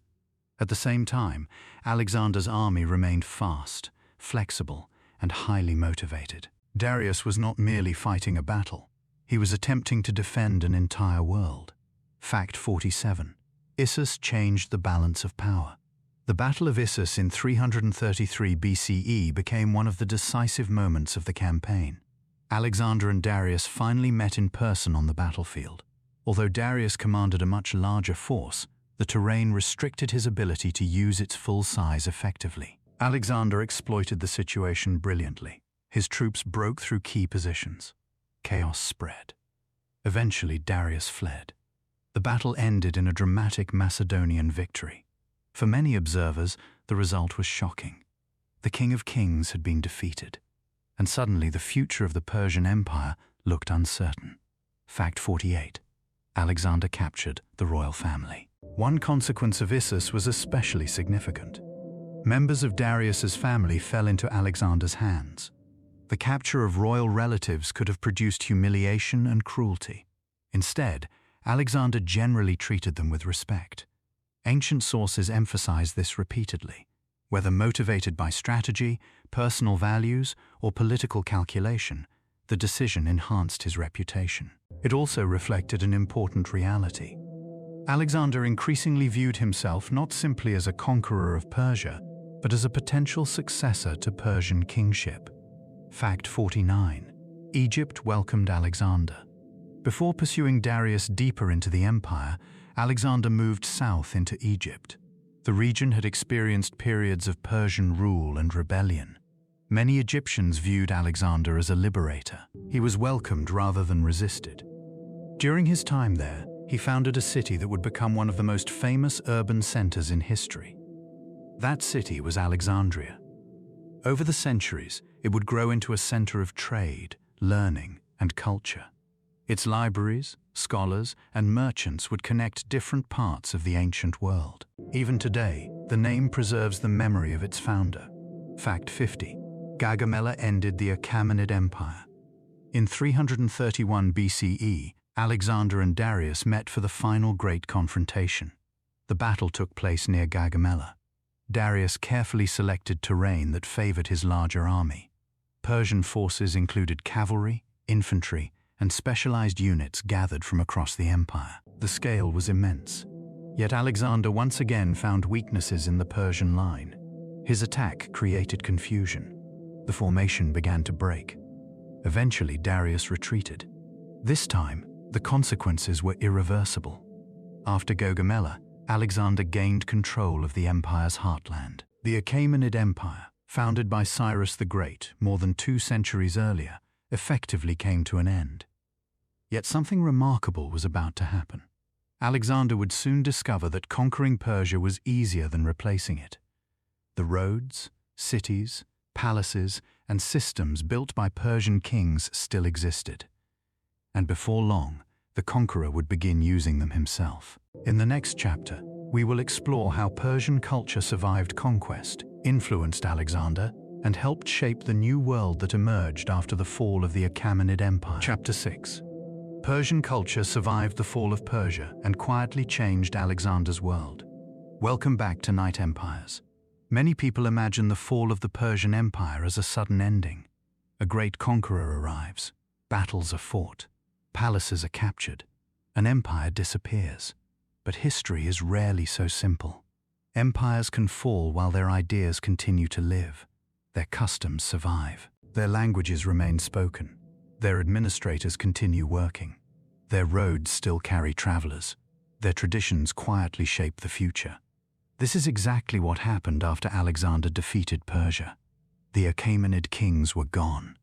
At the same time, Alexander's army remained fast, flexible, and highly motivated. Darius was not merely fighting a battle. He was attempting to defend an entire world. Fact 47. Issus changed the balance of power. The Battle of Issus in 333 BCE became one of the decisive moments of the campaign. Alexander and Darius finally met in person on the battlefield. Although Darius commanded a much larger force, the terrain restricted his ability to use its full size effectively. Alexander exploited the situation brilliantly. His troops broke through key positions. Chaos spread. Eventually, Darius fled. The battle ended in a dramatic Macedonian victory. For many observers, the result was shocking. The King of Kings had been defeated, and suddenly the future of the Persian Empire looked uncertain. Fact 48. Alexander captured the royal family. One consequence of Issus was especially significant. Members of Darius's family fell into Alexander's hands. The capture of royal relatives could have produced humiliation and cruelty. Instead, Alexander generally treated them with respect. Ancient sources emphasize this repeatedly. Whether motivated by strategy, personal values, or political calculation, the decision enhanced his reputation. It also reflected an important reality. Alexander increasingly viewed himself not simply as a conqueror of Persia, but as a potential successor to Persian kingship. Fact 49. Egypt welcomed Alexander. Before pursuing Darius deeper into the empire, Alexander moved south into Egypt. The region had experienced periods of Persian rule and rebellion. Many Egyptians viewed Alexander as a liberator. He was welcomed rather than resisted. During his time there, he founded a city that would become one of the most famous urban centers in history. That city was Alexandria. Over the centuries, it would grow into a center of trade, learning, and culture. Its libraries, scholars, and merchants would connect different parts of the ancient world. Even today, the name preserves the memory of its founder. Fact 50. Gaugamela ended the Achaemenid Empire. In 331 BCE, Alexander and Darius met for the final great confrontation. The battle took place near Gaugamela. Darius carefully selected terrain that favored his larger army. Persian forces included cavalry, infantry, and specialized units gathered from across the empire. The scale was immense. Yet Alexander once again found weaknesses in the Persian line. His attack created confusion. The formation began to break. Eventually, Darius retreated. This time, the consequences were irreversible. After Gaugamela, Alexander gained control of the empire's heartland. The Achaemenid Empire, founded by Cyrus the Great more than 2 centuries earlier, effectively came to an end. Yet something remarkable was about to happen. Alexander would soon discover that conquering Persia was easier than replacing it. The roads, cities, palaces, and systems built by Persian kings still existed. And before long, the conqueror would begin using them himself. In the next chapter, we will explore how Persian culture survived conquest, influenced Alexander, and helped shape the new world that emerged after the fall of the Achaemenid Empire. Chapter 6. Persian culture survived the fall of Persia and quietly changed Alexander's world. Welcome back to NightEmpires. Many people imagine the fall of the Persian Empire as a sudden ending. A great conqueror arrives, battles are fought, palaces are captured, an empire disappears. But history is rarely so simple. Empires can fall while their ideas continue to live. Their customs survive. Their languages remain spoken. Their administrators continue working. Their roads still carry travelers. Their traditions quietly shape the future. This is exactly what happened after Alexander defeated Persia. The Achaemenid kings were gone,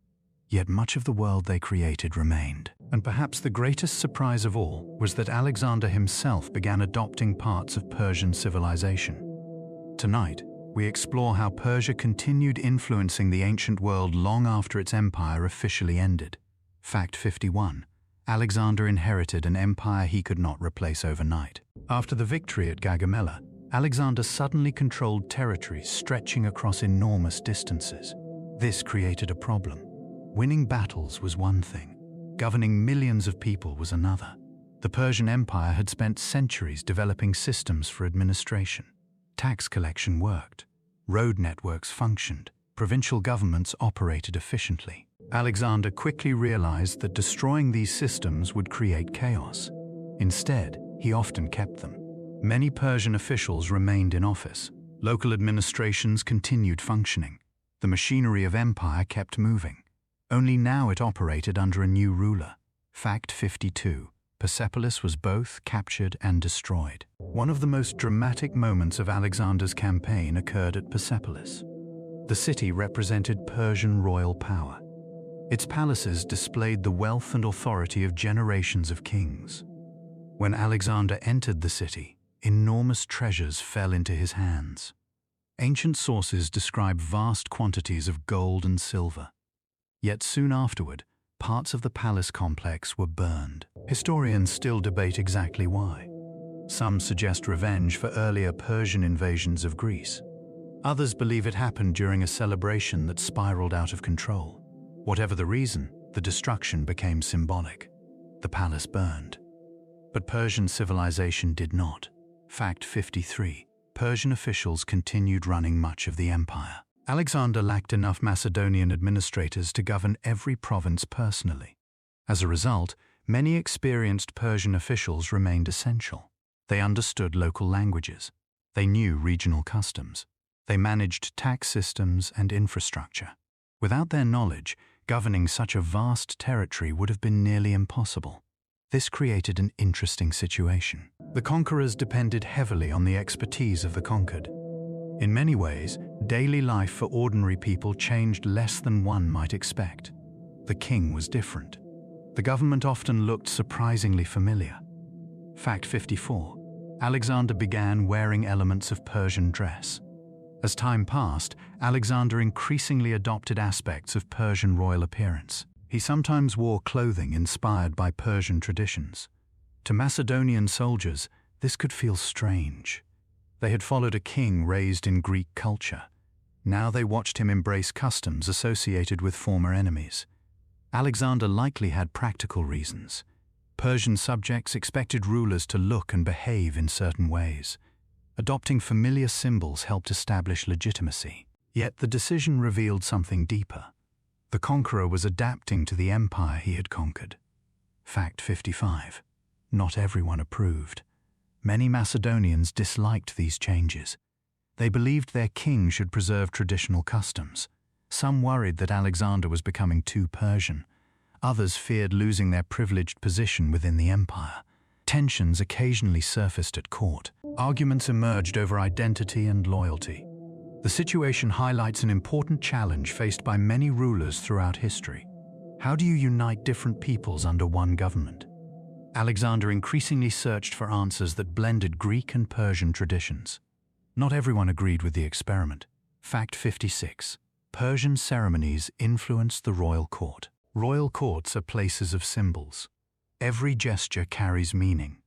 yet much of the world they created remained. And perhaps the greatest surprise of all was that Alexander himself began adopting parts of Persian civilization. Tonight, we explore how Persia continued influencing the ancient world long after its empire officially ended. Fact 51. Alexander inherited an empire he could not replace overnight. After the victory at Gaugamela, Alexander suddenly controlled territories stretching across enormous distances. This created a problem. Winning battles was one thing. Governing millions of people was another. The Persian Empire had spent centuries developing systems for administration. Tax collection worked. Road networks functioned. Provincial governments operated efficiently. Alexander quickly realized that destroying these systems would create chaos. Instead, he often kept them. Many Persian officials remained in office. Local administrations continued functioning. The machinery of empire kept moving. Only now it operated under a new ruler. Fact 52. Persepolis was both captured and destroyed. One of the most dramatic moments of Alexander's campaign occurred at Persepolis. The city represented Persian royal power. Its palaces displayed the wealth and authority of generations of kings. When Alexander entered the city, enormous treasures fell into his hands. Ancient sources describe vast quantities of gold and silver. Yet soon afterward, parts of the palace complex were burned. Historians still debate exactly why. Some suggest revenge for earlier Persian invasions of Greece. Others believe it happened during a celebration that spiraled out of control. Whatever the reason, the destruction became symbolic. The palace burned. But Persian civilization did not. Fact 53. Persian officials continued running much of the empire. Alexander lacked enough Macedonian administrators to govern every province personally. As a result, many experienced Persian officials remained essential. They understood local languages. They knew regional customs. They managed tax systems and infrastructure. Without their knowledge, governing such a vast territory would have been nearly impossible. This created an interesting situation. The conquerors depended heavily on the expertise of the conquered. In many ways, daily life for ordinary people changed less than one might expect. The king was different. The government often looked surprisingly familiar. Fact 54. Alexander began wearing elements of Persian dress. As time passed, Alexander increasingly adopted aspects of Persian royal appearance. He sometimes wore clothing inspired by Persian traditions. To Macedonian soldiers, this could feel strange. They had followed a king raised in Greek culture. Now they watched him embrace customs associated with former enemies. Alexander likely had practical reasons. Persian subjects expected rulers to look and behave in certain ways. Adopting familiar symbols helped establish legitimacy. Yet the decision revealed something deeper. The conqueror was adapting to the empire he had conquered. Fact 55. Not everyone approved. Many Macedonians disliked these changes. They believed their king should preserve traditional customs. Some worried that Alexander was becoming too Persian. Others feared losing their privileged position within the empire. Tensions occasionally surfaced at court. Arguments emerged over identity and loyalty. The situation highlights an important challenge faced by many rulers throughout history. How do you unite different peoples under one government? Alexander increasingly searched for answers that blended Greek and Persian traditions. Not everyone agreed with the experiment. Fact 56. Persian ceremonies influenced the royal court. Royal courts are places of symbols. Every gesture carries meaning.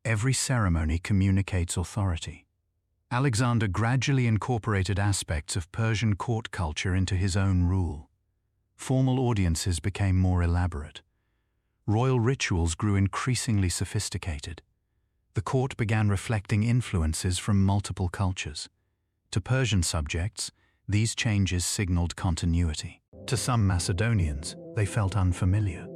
Every ceremony communicates authority. Alexander gradually incorporated aspects of Persian court culture into his own rule. Formal audiences became more elaborate. Royal rituals grew increasingly sophisticated. The court began reflecting influences from multiple cultures. To Persian subjects, these changes signaled continuity. To some Macedonians, they felt unfamiliar.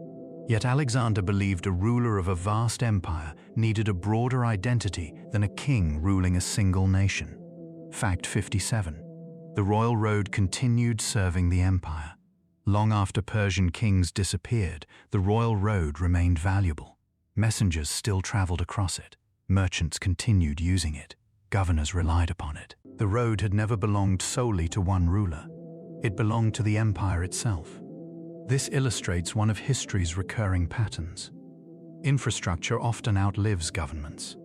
Yet Alexander believed a ruler of a vast empire needed a broader identity than a king ruling a single nation. Fact 57. The royal road continued serving the empire. Long after Persian kings disappeared, the royal road remained valuable. Messengers still traveled across it. Merchants continued using it. Governors relied upon it. The road had never belonged solely to one ruler. It belonged to the empire itself. This illustrates one of history's recurring patterns. Infrastructure often outlives governments.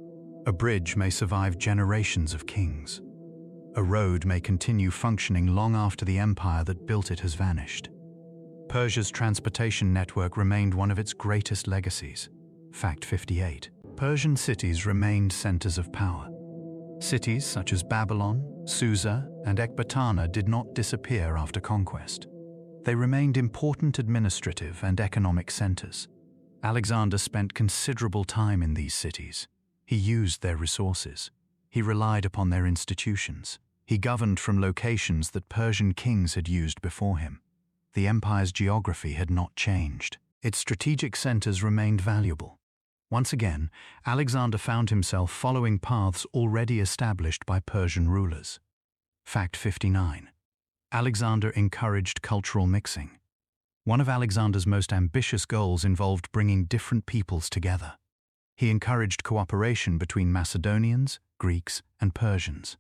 A bridge may survive generations of kings. A road may continue functioning long after the empire that built it has vanished. Persia's transportation network remained one of its greatest legacies. Fact 58. Persian cities remained centers of power. Cities such as Babylon, Susa, and Ecbatana did not disappear after conquest. They remained important administrative and economic centers. Alexander spent considerable time in these cities. He used their resources. He relied upon their institutions. He governed from locations that Persian kings had used before him. The empire's geography had not changed. Its strategic centers remained valuable. Once again, Alexander found himself following paths already established by Persian rulers. Fact 59. Alexander encouraged cultural mixing. One of Alexander's most ambitious goals involved bringing different peoples together. He encouraged cooperation between Macedonians, Greeks, and Persians.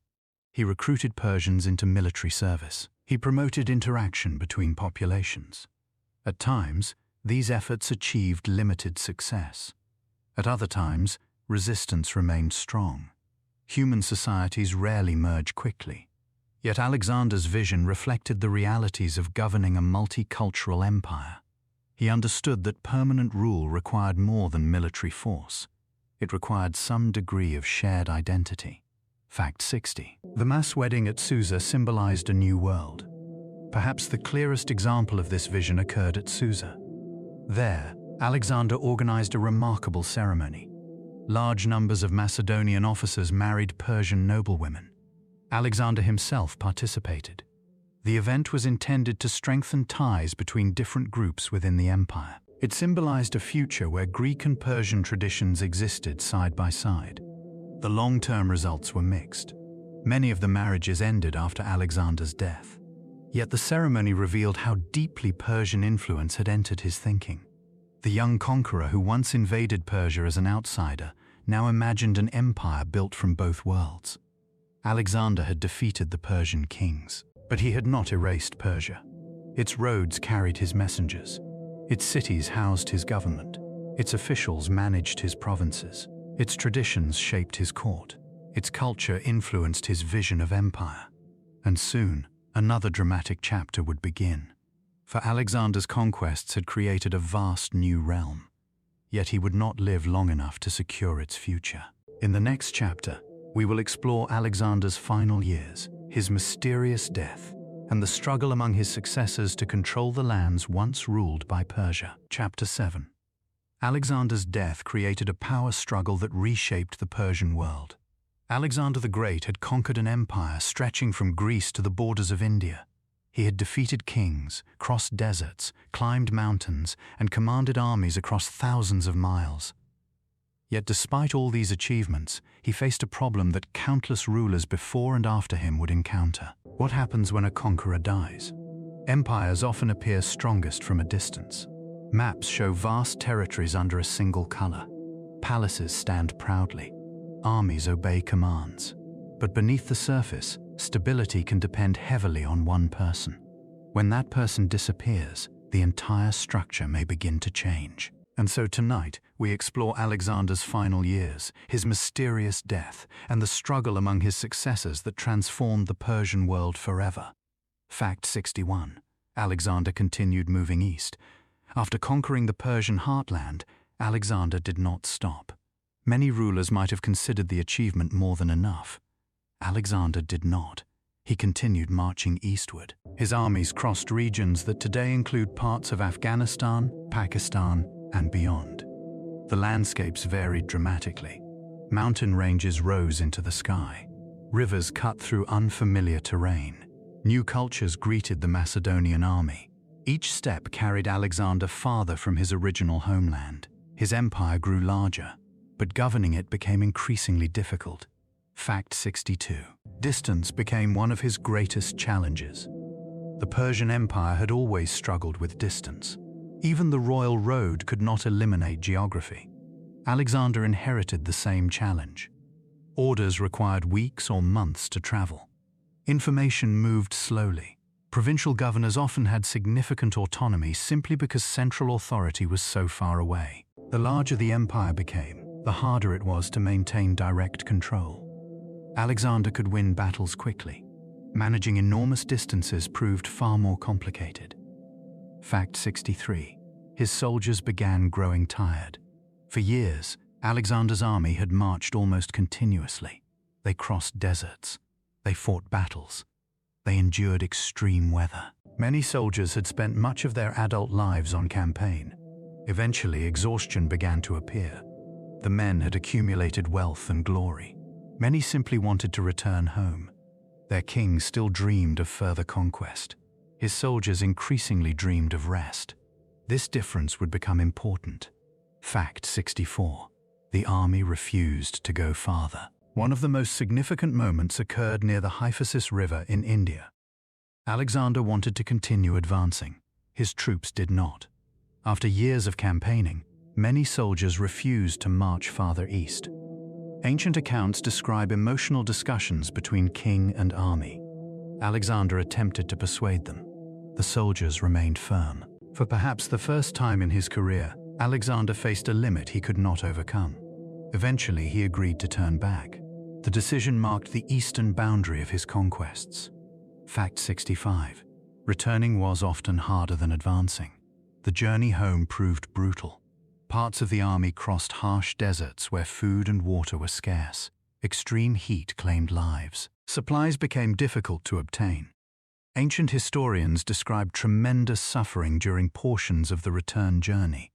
He recruited Persians into military service. He promoted interaction between populations. At times, these efforts achieved limited success. At other times, resistance remained strong. Human societies rarely merge quickly. Yet Alexander's vision reflected the realities of governing a multicultural empire. He understood that permanent rule required more than military force. It required some degree of shared identity. Fact 60. The mass wedding at Susa symbolized a new world. Perhaps the clearest example of this vision occurred at Susa. There, Alexander organized a remarkable ceremony. Large numbers of Macedonian officers married Persian noblewomen. Alexander himself participated. The event was intended to strengthen ties between different groups within the empire. It symbolized a future where Greek and Persian traditions existed side by side. The long-term results were mixed. Many of the marriages ended after Alexander's death. Yet the ceremony revealed how deeply Persian influence had entered his thinking. The young conqueror who once invaded Persia as an outsider now imagined an empire built from both worlds. Alexander had defeated the Persian kings, but he had not erased Persia. Its roads carried his messengers. Its cities housed his government. Its officials managed his provinces. Its traditions shaped his court. Its culture influenced his vision of empire. And soon, another dramatic chapter would begin. For Alexander's conquests had created a vast new realm. Yet he would not live long enough to secure its future. In the next chapter, we will explore Alexander's final years, his mysterious death, and the struggle among his successors to control the lands once ruled by Persia. Chapter 7. Alexander's death created a power struggle that reshaped the Persian world. Alexander the Great had conquered an empire stretching from Greece to the borders of India. He had defeated kings, crossed deserts, climbed mountains, and commanded armies across thousands of miles. Yet despite all these achievements, he faced a problem that countless rulers before and after him would encounter. What happens when a conqueror dies? Empires often appear strongest from a distance. Maps show vast territories under a single color. Palaces stand proudly. Armies obey commands. But beneath the surface, stability can depend heavily on one person. When that person disappears, the entire structure may begin to change. And so tonight, we explore Alexander's final years, his mysterious death, and the struggle among his successors that transformed the Persian world forever. Fact 61. Alexander continued moving east. After conquering the Persian heartland, Alexander did not stop. Many rulers might have considered the achievement more than enough. Alexander did not. He continued marching eastward. His armies crossed regions that today include parts of Afghanistan, Pakistan, and beyond. The landscapes varied dramatically. Mountain ranges rose into the sky. Rivers cut through unfamiliar terrain. New cultures greeted the Macedonian army. Each step carried Alexander farther from his original homeland. His empire grew larger, but governing it became increasingly difficult. Fact 62. Distance became one of his greatest challenges. The Persian Empire had always struggled with distance. Even the royal road could not eliminate geography. Alexander inherited the same challenge. Orders required weeks or months to travel. Information moved slowly. Provincial governors often had significant autonomy simply because central authority was so far away. The larger the empire became, the harder it was to maintain direct control. Alexander could win battles quickly. Managing enormous distances proved far more complicated. Fact 63. His soldiers began growing tired. For years, Alexander's army had marched almost continuously. They crossed deserts. They fought battles. They endured extreme weather. Many soldiers had spent much of their adult lives on campaign. Eventually, exhaustion began to appear. The men had accumulated wealth and glory. Many simply wanted to return home. Their king still dreamed of further conquest. His soldiers increasingly dreamed of rest. This difference would become important. Fact 64. The army refused to go farther. One of the most significant moments occurred near the Hyphasis River in India. Alexander wanted to continue advancing. His troops did not. After years of campaigning, many soldiers refused to march farther east. Ancient accounts describe emotional discussions between king and army. Alexander attempted to persuade them. The soldiers remained firm. For perhaps the first time in his career, Alexander faced a limit he could not overcome. Eventually, he agreed to turn back. The decision marked the eastern boundary of his conquests. Fact 65. Returning was often harder than advancing. The journey home proved brutal. Parts of the army crossed harsh deserts where food and water were scarce. Extreme heat claimed lives. Supplies became difficult to obtain. Ancient historians describe tremendous suffering during portions of the return journey.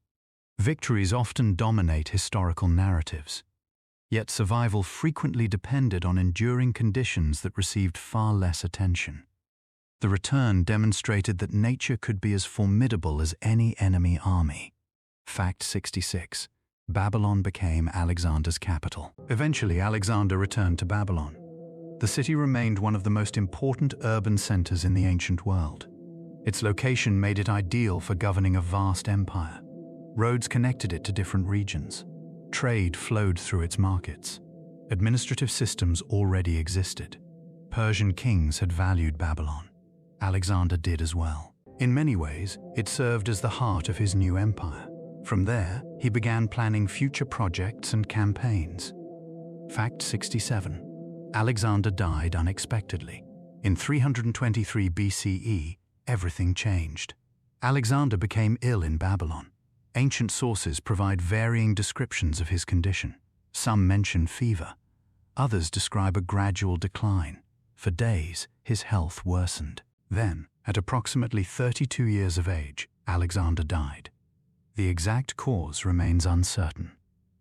Victories often dominate historical narratives. Yet survival frequently depended on enduring conditions that received far less attention. The return demonstrated that nature could be as formidable as any enemy army. Fact 66. Babylon became Alexander's capital. Eventually, Alexander returned to Babylon. The city remained one of the most important urban centers in the ancient world. Its location made it ideal for governing a vast empire. Roads connected it to different regions. Trade flowed through its markets. Administrative systems already existed. Persian kings had valued Babylon. Alexander did as well. In many ways, it served as the heart of his new empire. From there, he began planning future projects and campaigns. Fact 67. Alexander died unexpectedly. In 323 BCE, everything changed. Alexander became ill in Babylon. Ancient sources provide varying descriptions of his condition. Some mention fever. Others describe a gradual decline. For days, his health worsened. Then, at approximately 32 years of age, Alexander died. The exact cause remains uncertain.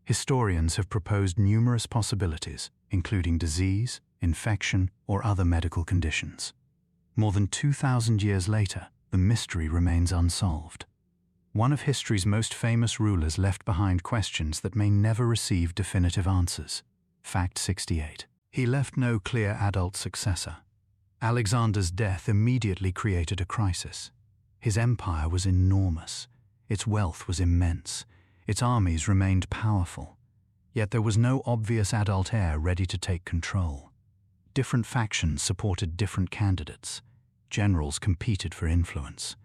Historians have proposed numerous possibilities, including disease, infection, or other medical conditions. More than 2,000 years later, the mystery remains unsolved. one of history's most famous rulers left behind questions that may never receive definitive answers. Fact 68. He left no clear adult successor. Alexander's death immediately created a crisis. His empire was enormous. Its wealth was immense. Its armies remained powerful. Yet there was no obvious adult heir ready to take control. Different factions supported different candidates. Generals competed for influence.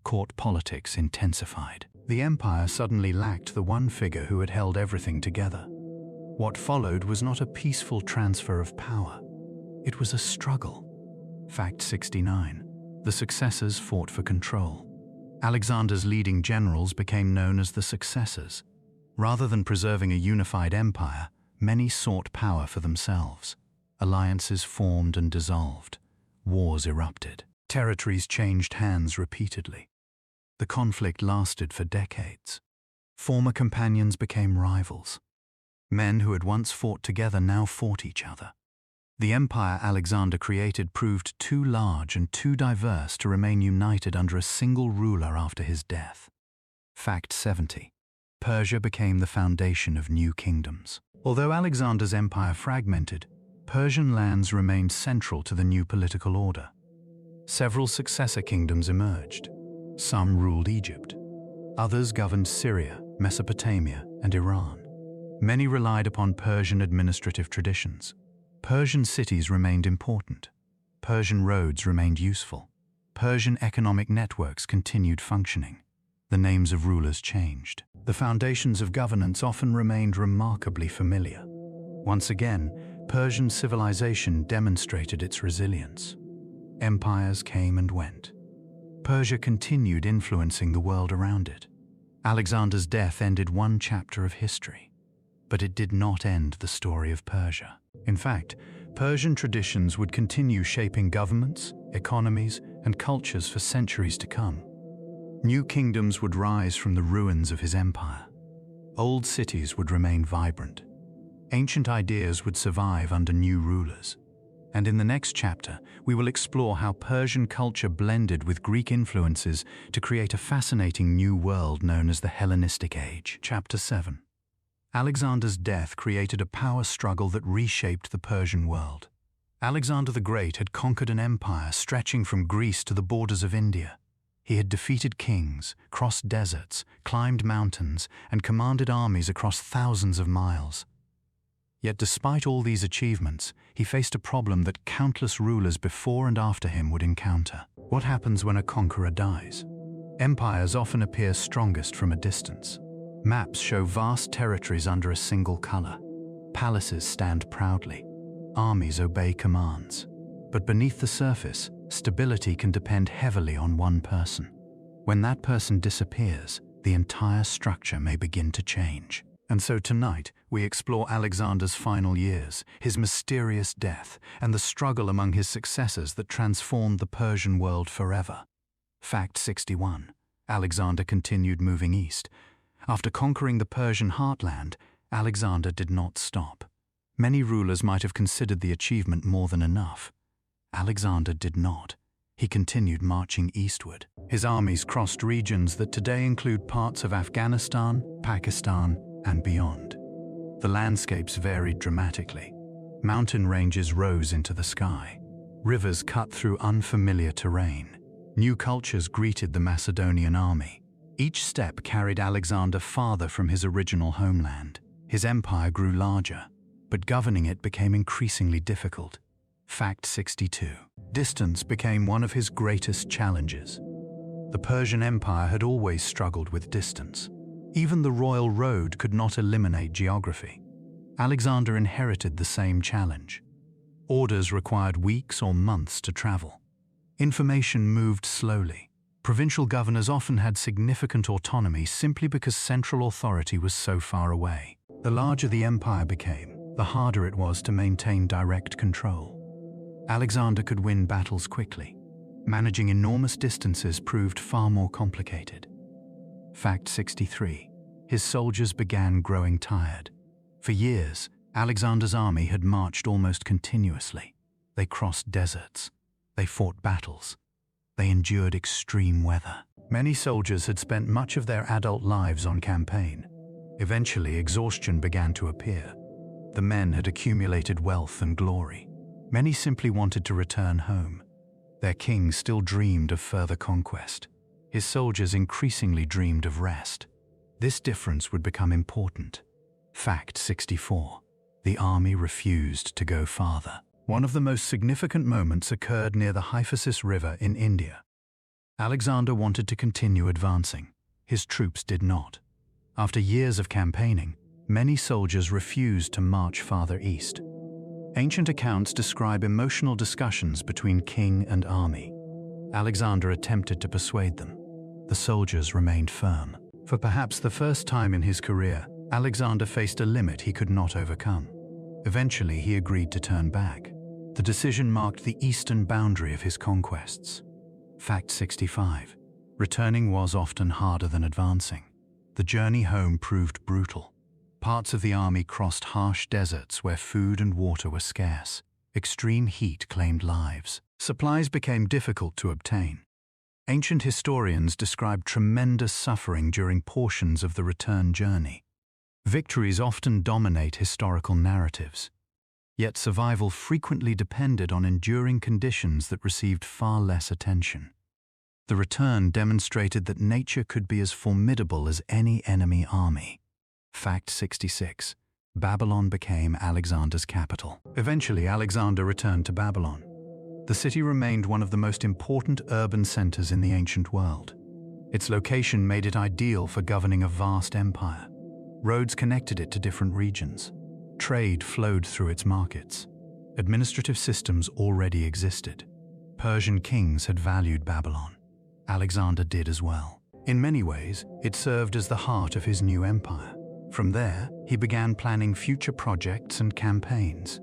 Court politics intensified. The empire suddenly lacked the one figure who had held everything together. What followed was not a peaceful transfer of power. It was a struggle. Fact 69. The successors fought for control. Alexander's leading generals became known as the successors. Rather than preserving a unified empire, many sought power for themselves. Alliances formed and dissolved. Wars erupted. Territories changed hands repeatedly. The conflict lasted for decades. Former companions became rivals. Men who had once fought together now fought each other. The empire Alexander created proved too large and too diverse to remain united under a single ruler after his death. Fact 70. Persia became the foundation of new kingdoms. Although Alexander's empire fragmented, Persian lands remained central to the new political order. Several successor kingdoms emerged. Some ruled Egypt. Others governed Syria, Mesopotamia, and Iran. Many relied upon Persian administrative traditions. Persian cities remained important. Persian roads remained useful. Persian economic networks continued functioning. The names of rulers changed. The foundations of governance often remained remarkably familiar. Once again, Persian civilization demonstrated its resilience. Empires came and went. Persia continued influencing the world around it. Alexander's death ended one chapter of history. But it did not end the story of Persia. In fact, Persian traditions would continue shaping governments, economies, and cultures for centuries to come. New kingdoms would rise from the ruins of his empire. Old cities would remain vibrant. Ancient ideas would survive under new rulers. And in the next chapter, we will explore how Persian culture blended with Greek influences to create a fascinating new world known as the Hellenistic Age. Chapter 7. Alexander's death created a power struggle that reshaped the Persian world. Alexander the Great had conquered an empire stretching from Greece to the borders of India. He had defeated kings, crossed deserts, climbed mountains, and commanded armies across thousands of miles. Yet despite all these achievements, he faced a problem that countless rulers before and after him would encounter. What happens when a conqueror dies? Empires often appear strongest from a distance. Maps show vast territories under a single color. Palaces stand proudly. Armies obey commands. But beneath the surface, stability can depend heavily on one person. When that person disappears, the entire structure may begin to change. And so tonight, we explore Alexander's final years, his mysterious death, and the struggle among his successors that transformed the Persian world forever. Fact 61. Alexander continued moving east. After conquering the Persian heartland, Alexander did not stop. Many rulers might have considered the achievement more than enough. Alexander did not. He continued marching eastward. His armies crossed regions that today include parts of Afghanistan, Pakistan, and beyond. The landscapes varied dramatically. Mountain ranges rose into the sky. Rivers cut through unfamiliar terrain. New cultures greeted the Macedonian army. Each step carried Alexander farther from his original homeland. His empire grew larger, but governing it became increasingly difficult. Fact 62. Distance became one of his greatest challenges. The Persian Empire had always struggled with distance. Even the royal road could not eliminate geography. Alexander inherited the same challenge. Orders required weeks or months to travel. Information moved slowly. Provincial governors often had significant autonomy simply because central authority was so far away. The larger the empire became, the harder it was to maintain direct control. Alexander could win battles quickly. Managing enormous distances proved far more complicated. Fact 63. His soldiers began growing tired. For years, Alexander's army had marched almost continuously. They crossed deserts. They fought battles. They endured extreme weather. Many soldiers had spent much of their adult lives on campaign. Eventually, exhaustion began to appear. The men had accumulated wealth and glory. Many simply wanted to return home. Their king still dreamed of further conquest. His soldiers increasingly dreamed of rest. This difference would become important. Fact 64. The army refused to go farther. One of the most significant moments occurred near the Hyphasis River in India. Alexander wanted to continue advancing. His troops did not. After years of campaigning, many soldiers refused to march farther east. Ancient accounts describe emotional discussions between king and army. Alexander attempted to persuade them. The soldiers remained firm. For perhaps the first time in his career, Alexander faced a limit he could not overcome. Eventually, he agreed to turn back. The decision marked the eastern boundary of his conquests. Fact 65. Returning was often harder than advancing. The journey home proved brutal. Parts of the army crossed harsh deserts where food and water were scarce. Extreme heat claimed lives. Supplies became difficult to obtain. Ancient historians describe tremendous suffering during portions of the return journey. Victories often dominate historical narratives. Yet survival frequently depended on enduring conditions that received far less attention. The return demonstrated that nature could be as formidable as any enemy army. Fact 66. Babylon became Alexander's capital. Eventually, Alexander returned to Babylon. The city remained one of the most important urban centers in the ancient world. Its location made it ideal for governing a vast empire. Roads connected it to different regions. Trade flowed through its markets. Administrative systems already existed. Persian kings had valued Babylon. Alexander did as well. In many ways, it served as the heart of his new empire. From there, he began planning future projects and campaigns.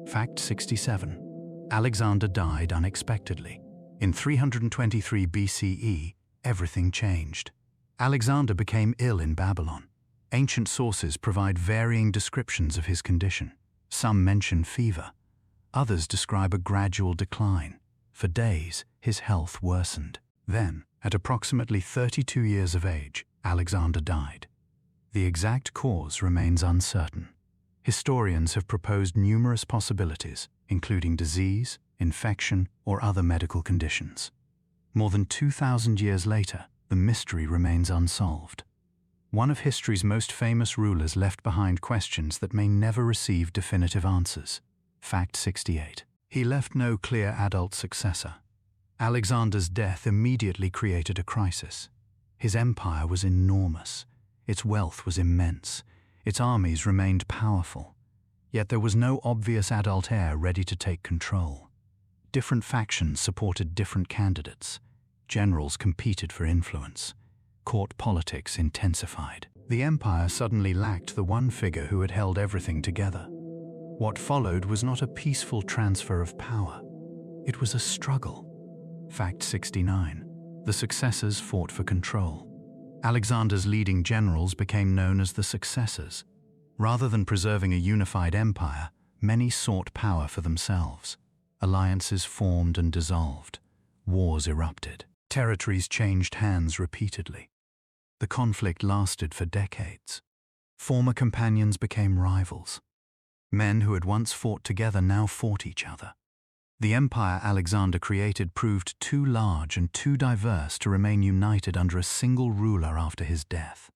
Fact 67. Alexander died unexpectedly. In 323 BCE, everything changed. Alexander became ill in Babylon. Ancient sources provide varying descriptions of his condition. Some mention fever. Others describe a gradual decline. For days, his health worsened. Then, at approximately 32 years of age, Alexander died. The exact cause remains uncertain. Historians have proposed numerous possibilities, including disease, infection, or other medical conditions. More than 2,000 years later, the mystery remains unsolved. One of history's most famous rulers left behind questions that may never receive definitive answers. Fact 68. He left no clear adult successor. Alexander's death immediately created a crisis. His empire was enormous. Its wealth was immense. Its armies remained powerful. Yet there was no obvious adult heir ready to take control. Different factions supported different candidates. Generals competed for influence. Court politics intensified. The empire suddenly lacked the one figure who had held everything together. What followed was not a peaceful transfer of power. It was a struggle. Fact 69. The successors fought for control. Alexander's leading generals became known as the successors. Rather than preserving a unified empire, many sought power for themselves. Alliances formed and dissolved. Wars erupted. Territories changed hands repeatedly. The conflict lasted for decades. Former companions became rivals. Men who had once fought together now fought each other. The empire Alexander created proved too large and too diverse to remain united under a single ruler after his death.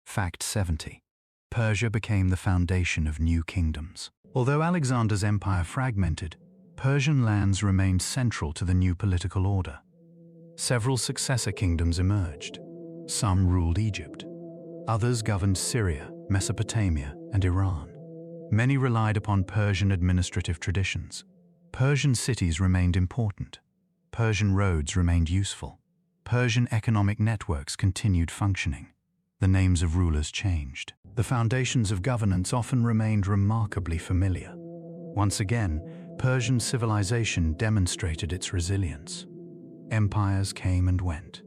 Fact 70. Persia became the foundation of new kingdoms. Although Alexander's empire fragmented, Persian lands remained central to the new political order. Several successor kingdoms emerged. Some ruled Egypt. Others governed Syria, Mesopotamia, and Iran. Many relied upon Persian administrative traditions. Persian cities remained important. Persian roads remained useful. Persian economic networks continued functioning. The names of rulers changed. The foundations of governance often remained remarkably familiar. Once again, Persian civilization demonstrated its resilience. Empires came and went.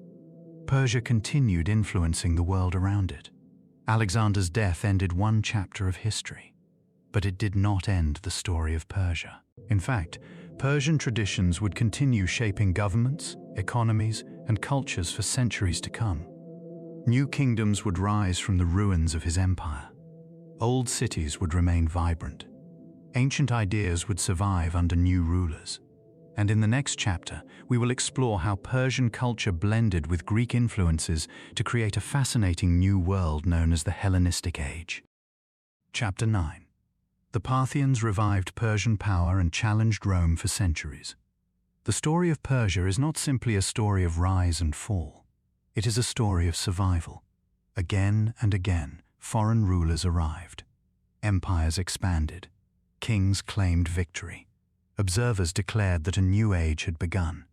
Persia continued influencing the world around it. Alexander's death ended one chapter of history. But it did not end the story of Persia. In fact, Persian traditions would continue shaping governments, economies, and cultures for centuries to come. New kingdoms would rise from the ruins of his empire. Old cities would remain vibrant. Ancient ideas would survive under new rulers. And in the next chapter, we will explore how Persian culture blended with Greek influences to create a fascinating new world known as the Hellenistic Age. Chapter 9. The Parthians revived Persian power and challenged Rome for centuries. The story of Persia is not simply a story of rise and fall. It is a story of survival. Again and again, foreign rulers arrived. Empires expanded. Kings claimed victory. Observers declared that a new age had begun.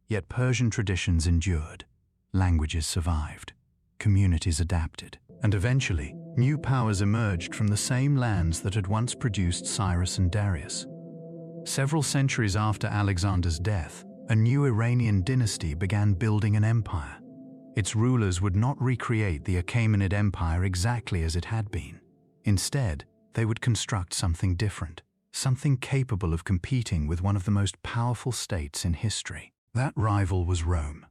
Yet Persian traditions endured. Languages survived. Communities adapted. And eventually, new powers emerged from the same lands that had once produced Cyrus and Darius. Several centuries after Alexander's death, a new Iranian dynasty began building an empire. Its rulers would not recreate the Achaemenid Empire exactly as it had been. Instead, they would construct something different, something capable of competing with one of the most powerful states in history. That rival was Rome.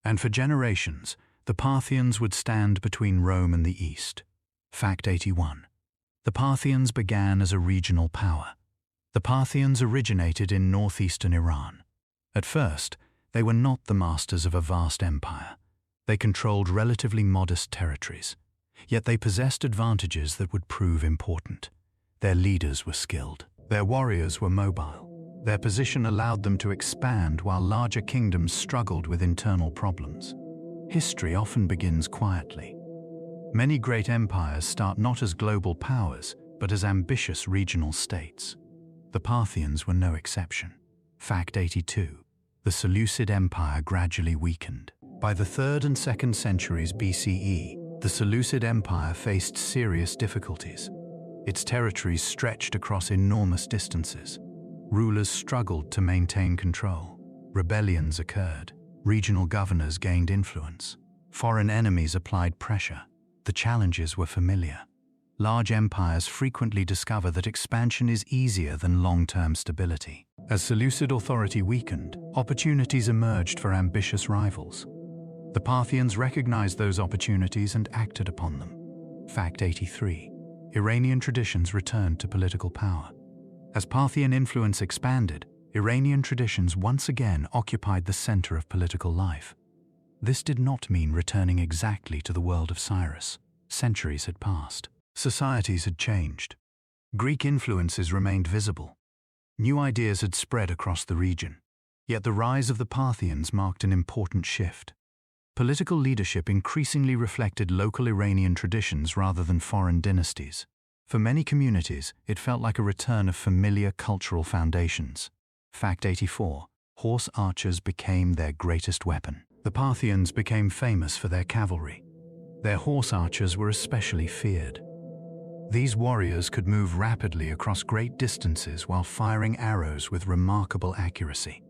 And for generations, the Parthians would stand between Rome and the East. Fact 81. The Parthians began as a regional power. The Parthians originated in northeastern Iran. At first, they were not the masters of a vast empire. They controlled relatively modest territories. Yet they possessed advantages that would prove important. Their leaders were skilled. Their warriors were mobile. Their position allowed them to expand while larger kingdoms struggled with internal problems. History often begins quietly. Many great empires start not as global powers, but as ambitious regional states. The Parthians were no exception. Fact 82. The Seleucid Empire gradually weakened. By the 3rd and 2nd centuries BCE, the Seleucid Empire faced serious difficulties. Its territories stretched across enormous distances. Rulers struggled to maintain control. Rebellions occurred. Regional governors gained influence. Foreign enemies applied pressure. The challenges were familiar. Large empires frequently discover that expansion is easier than long-term stability. As Seleucid authority weakened, opportunities emerged for ambitious rivals. The Parthians recognized those opportunities and acted upon them. Fact 83. Iranian traditions returned to political power. As Parthian influence expanded, Iranian traditions once again occupied the center of political life. This did not mean returning exactly to the world of Cyrus. Centuries had passed. Societies had changed. Greek influences remained visible. New ideas had spread across the region. Yet the rise of the Parthians marked an important shift. Political leadership increasingly reflected local Iranian traditions rather than foreign dynasties. For many communities, it felt like a return of familiar cultural foundations. Fact 84. Horse archers became their greatest weapon. The Parthians became famous for their cavalry. Their horse archers were especially feared. These warriors could move rapidly across great distances while firing arrows with remarkable accuracy.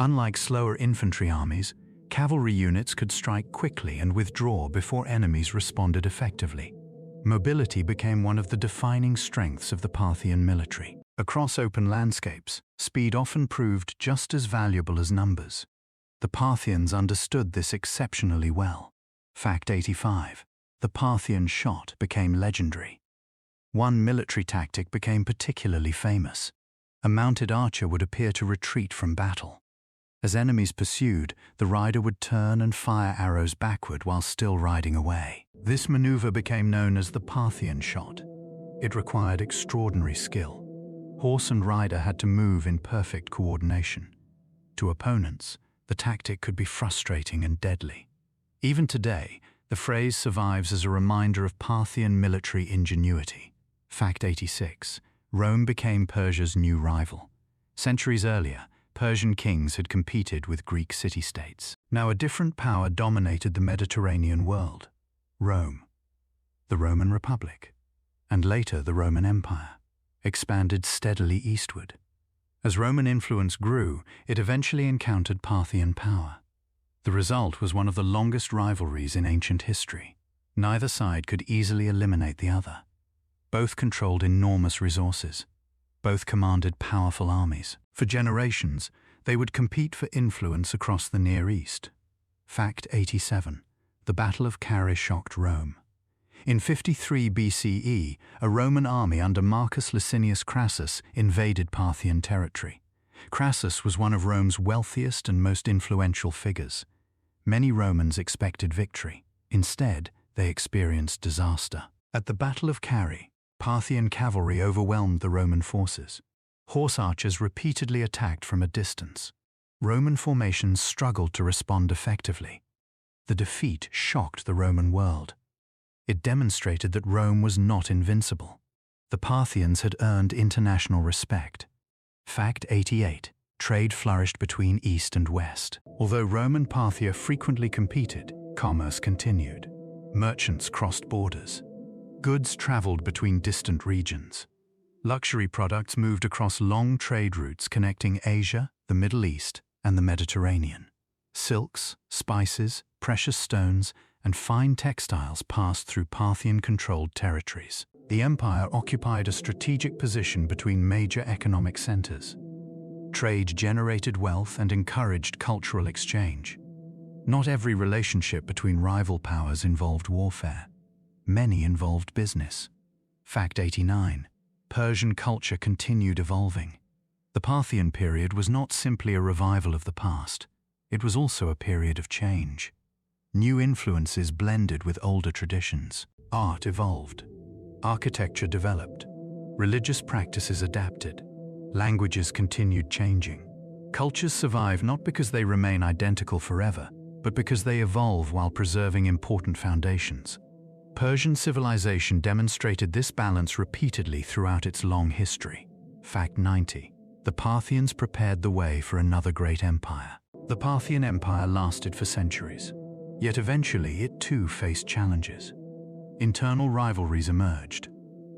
Unlike slower infantry armies, cavalry units could strike quickly and withdraw before enemies responded effectively. Mobility became one of the defining strengths of the Parthian military. Across open landscapes, speed often proved just as valuable as numbers. The Parthians understood this exceptionally well. Fact 85. The Parthian shot became legendary. One military tactic became particularly famous. A mounted archer would appear to retreat from battle. As enemies pursued, the rider would turn and fire arrows backward while still riding away. This maneuver became known as the Parthian shot. It required extraordinary skill. Horse and rider had to move in perfect coordination. To opponents, the tactic could be frustrating and deadly. Even today, the phrase survives as a reminder of Parthian military ingenuity. Fact 86. Rome became Persia's new rival. Centuries earlier, Persian kings had competed with Greek city-states. Now a different power dominated the Mediterranean world: Rome. The Roman Republic, and later the Roman Empire, expanded steadily eastward. As Roman influence grew, it eventually encountered Parthian power. The result was one of the longest rivalries in ancient history. Neither side could easily eliminate the other. Both controlled enormous resources. Both commanded powerful armies. For generations, they would compete for influence across the Near East. Fact 87. The Battle of Carrhae shocked Rome. In 53 BCE, a Roman army under Marcus Licinius Crassus invaded Parthian territory. Crassus was one of Rome's wealthiest and most influential figures. Many Romans expected victory. Instead, they experienced disaster. At the Battle of Carrhae, Parthian cavalry overwhelmed the Roman forces. Horse archers repeatedly attacked from a distance. Roman formations struggled to respond effectively. The defeat shocked the Roman world. It demonstrated that Rome was not invincible. The Parthians had earned international respect. Fact 88. Trade flourished between East and West. Although Rome and Parthia frequently competed, commerce continued. Merchants crossed borders. Goods traveled between distant regions. Luxury products moved across long trade routes connecting Asia, the Middle East, and the Mediterranean. Silks, spices, precious stones, and fine textiles passed through Parthian-controlled territories. The empire occupied a strategic position between major economic centers. Trade generated wealth and encouraged cultural exchange. Not every relationship between rival powers involved warfare. Many involved business. Fact 89. Persian culture continued evolving. The Parthian period was not simply a revival of the past. It was also a period of change. New influences blended with older traditions. Art evolved. Architecture developed. Religious practices adapted. Languages continued changing. Cultures survive not because they remain identical forever, but because they evolve while preserving important foundations. Persian civilization demonstrated this balance repeatedly throughout its long history. Fact 90. The Parthians prepared the way for another great empire. The Parthian Empire lasted for centuries. Yet eventually it too faced challenges. Internal rivalries emerged.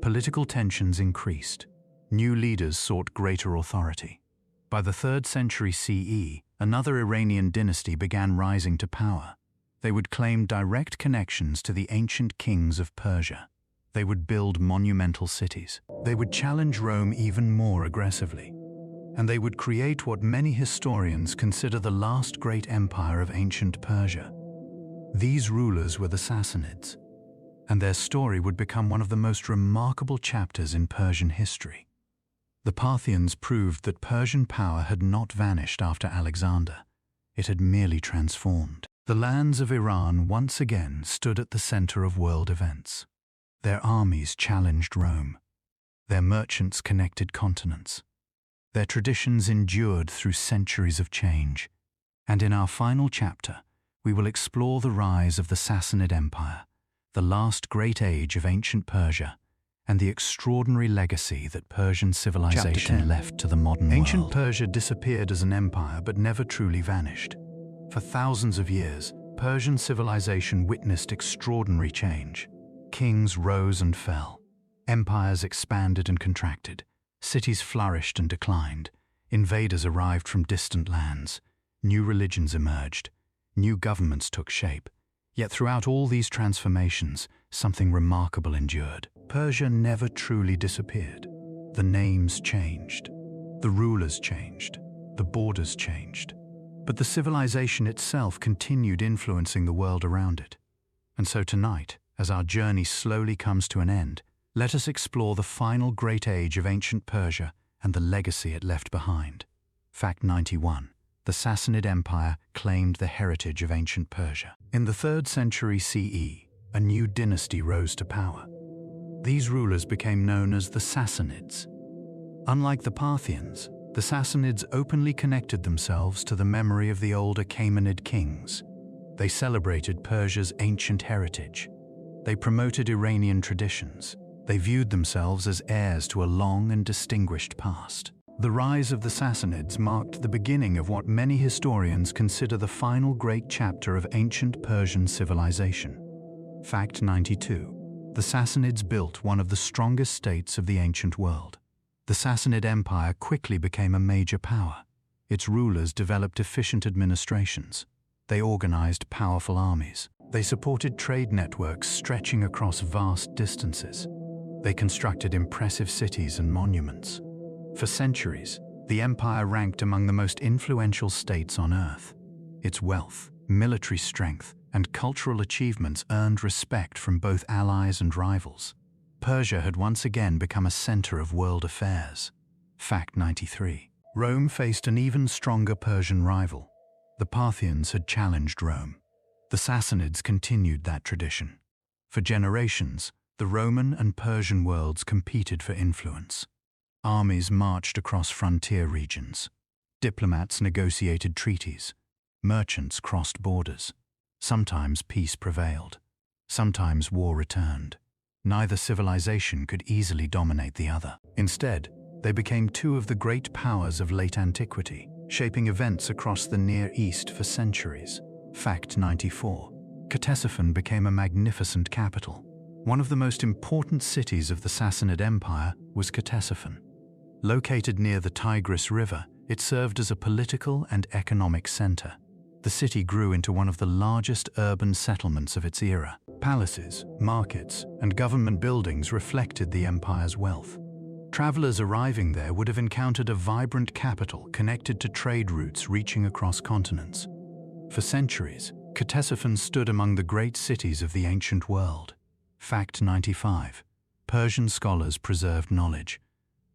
Political tensions increased. New leaders sought greater authority. By the 3rd century CE, another Iranian dynasty began rising to power. They would claim direct connections to the ancient kings of Persia. They would build monumental cities. They would challenge Rome even more aggressively. And they would create what many historians consider the last great empire of ancient Persia. These rulers were the Sassanids, and their story would become one of the most remarkable chapters in Persian history. The Parthians proved that Persian power had not vanished after Alexander. It had merely transformed. The lands of Iran once again stood at the center of world events. Their armies challenged Rome. Their merchants connected continents. Their traditions endured through centuries of change. And in our final chapter, we will explore the rise of the Sassanid Empire, the last great age of ancient Persia, and the extraordinary legacy that Persian civilization left to the modern world. Ancient Persia disappeared as an empire but never truly vanished. For thousands of years, Persian civilization witnessed extraordinary change. Kings rose and fell. Empires expanded and contracted. Cities flourished and declined. Invaders arrived from distant lands. New religions emerged. New governments took shape. Yet throughout all these transformations, something remarkable endured. Persia never truly disappeared. The names changed. The rulers changed. The borders changed. But the civilization itself continued influencing the world around it. And so tonight, as our journey slowly comes to an end, let us explore the final great age of ancient Persia and the legacy it left behind. Fact 91. The Sassanid Empire claimed the heritage of ancient Persia. In the 3rd century CE, a new dynasty rose to power. These rulers became known as the Sassanids. Unlike the Parthians, the Sassanids openly connected themselves to the memory of the old Achaemenid kings. They celebrated Persia's ancient heritage. They promoted Iranian traditions. They viewed themselves as heirs to a long and distinguished past. The rise of the Sassanids marked the beginning of what many historians consider the final great chapter of ancient Persian civilization. Fact 92. The Sassanids built one of the strongest states of the ancient world. The Sassanid Empire quickly became a major power. Its rulers developed efficient administrations. They organized powerful armies. They supported trade networks stretching across vast distances. They constructed impressive cities and monuments. For centuries, the empire ranked among the most influential states on earth. Its wealth, military strength, and cultural achievements earned respect from both allies and rivals. Persia had once again become a center of world affairs. Fact 93. Rome faced an even stronger Persian rival. The Parthians had challenged Rome. The Sassanids continued that tradition. For generations, the Roman and Persian worlds competed for influence. Armies marched across frontier regions. Diplomats negotiated treaties. Merchants crossed borders. Sometimes peace prevailed. Sometimes war returned. Neither civilization could easily dominate the other. Instead, they became two of the great powers of late antiquity, shaping events across the Near East for centuries. Fact 94. Ctesiphon became a magnificent capital. One of the most important cities of the Sassanid Empire was Ctesiphon. Located near the Tigris River, it served as a political and economic center. The city grew into one of the largest urban settlements of its era. Palaces, markets, and government buildings reflected the empire's wealth. Travelers arriving there would have encountered a vibrant capital connected to trade routes reaching across continents. For centuries, Ctesiphon stood among the great cities of the ancient world. Fact 95. Persian scholars preserved knowledge.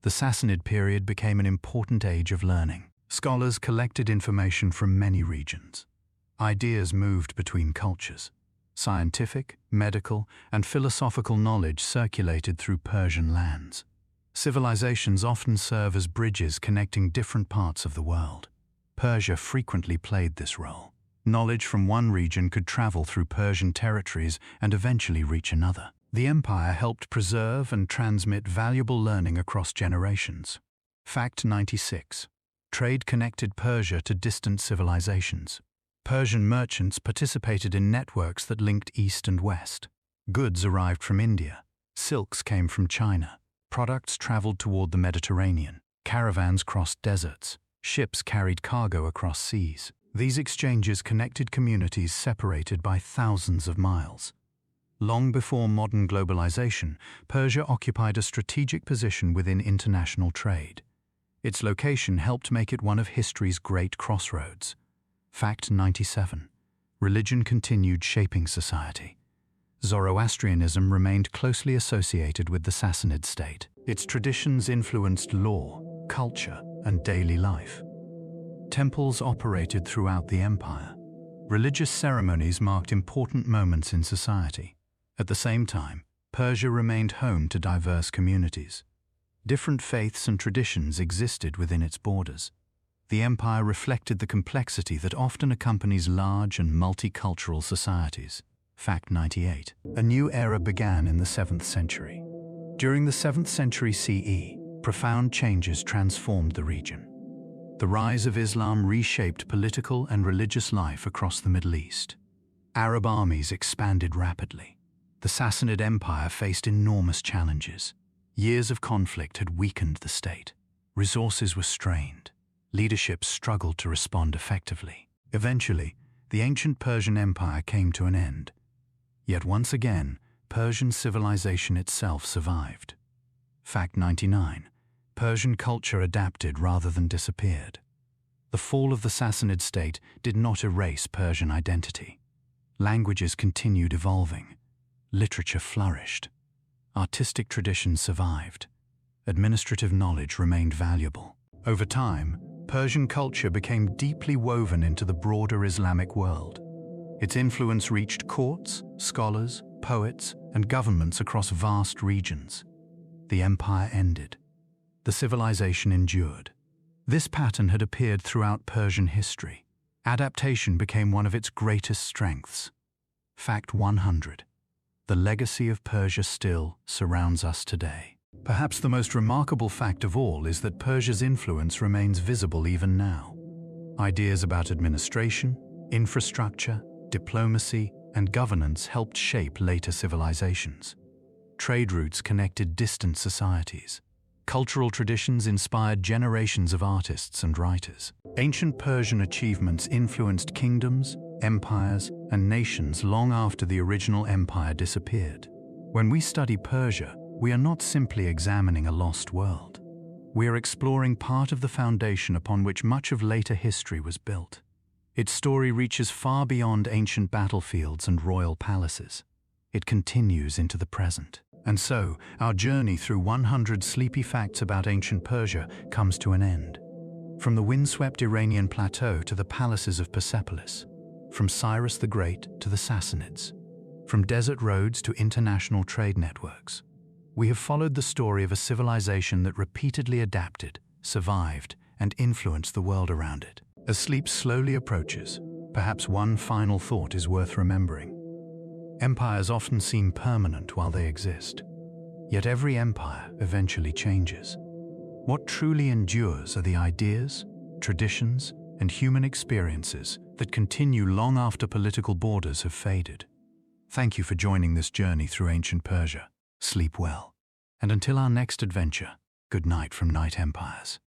The Sassanid period became an important age of learning. Scholars collected information from many regions. Ideas moved between cultures. Scientific, medical, and philosophical knowledge circulated through Persian lands. Civilizations often serve as bridges connecting different parts of the world. Persia frequently played this role. Knowledge from one region could travel through Persian territories and eventually reach another. The empire helped preserve and transmit valuable learning across generations. Fact 96. Trade connected Persia to distant civilizations. Persian merchants participated in networks that linked East and West. Goods arrived from India. Silks came from China. Products traveled toward the Mediterranean. Caravans crossed deserts. Ships carried cargo across seas. These exchanges connected communities separated by thousands of miles. Long before modern globalization, Persia occupied a strategic position within international trade. Its location helped make it one of history's great crossroads. Fact 97. Religion continued shaping society. Zoroastrianism remained closely associated with the Sassanid state. Its traditions influenced law, culture, and daily life. Temples operated throughout the empire. Religious ceremonies marked important moments in society. At the same time, Persia remained home to diverse communities. Different faiths and traditions existed within its borders. The empire reflected the complexity that often accompanies large and multicultural societies. Fact 98. A new era began in the 7th century. During the 7th century CE, profound changes transformed the region. The rise of Islam reshaped political and religious life across the Middle East. Arab armies expanded rapidly. The Sassanid Empire faced enormous challenges. Years of conflict had weakened the state. Resources were strained. Leadership struggled to respond effectively. Eventually, the ancient Persian Empire came to an end. Yet once again, Persian civilization itself survived. Fact 99. Persian culture adapted rather than disappeared. The fall of the Sassanid state did not erase Persian identity. Languages continued evolving. Literature flourished. Artistic traditions survived. Administrative knowledge remained valuable. Over time, Persian culture became deeply woven into the broader Islamic world. Its influence reached courts, scholars, poets, and governments across vast regions. The empire ended. The civilization endured. This pattern had appeared throughout Persian history. Adaptation became one of its greatest strengths. Fact 100. The legacy of Persia still surrounds us today. Perhaps the most remarkable fact of all is that Persia's influence remains visible even now. Ideas about administration, infrastructure, diplomacy, and governance helped shape later civilizations. Trade routes connected distant societies. Cultural traditions inspired generations of artists and writers. Ancient Persian achievements influenced kingdoms, empires, and nations long after the original empire disappeared. When we study Persia, we are not simply examining a lost world. We are exploring part of the foundation upon which much of later history was built. Its story reaches far beyond ancient battlefields and royal palaces. It continues into the present. And so, our journey through 100 sleepy facts about ancient Persia comes to an end. From the windswept Iranian plateau to the palaces of Persepolis, from Cyrus the Great to the Sassanids, from desert roads to international trade networks, we have followed the story of a civilization that repeatedly adapted, survived, and influenced the world around it. As sleep slowly approaches, perhaps one final thought is worth remembering. Empires often seem permanent while they exist, yet every empire eventually changes. What truly endures are the ideas, traditions, and human experiences that continue long after political borders have faded. Thank you for joining this journey through ancient Persia. Sleep well. And until our next adventure, good night from Night Empires.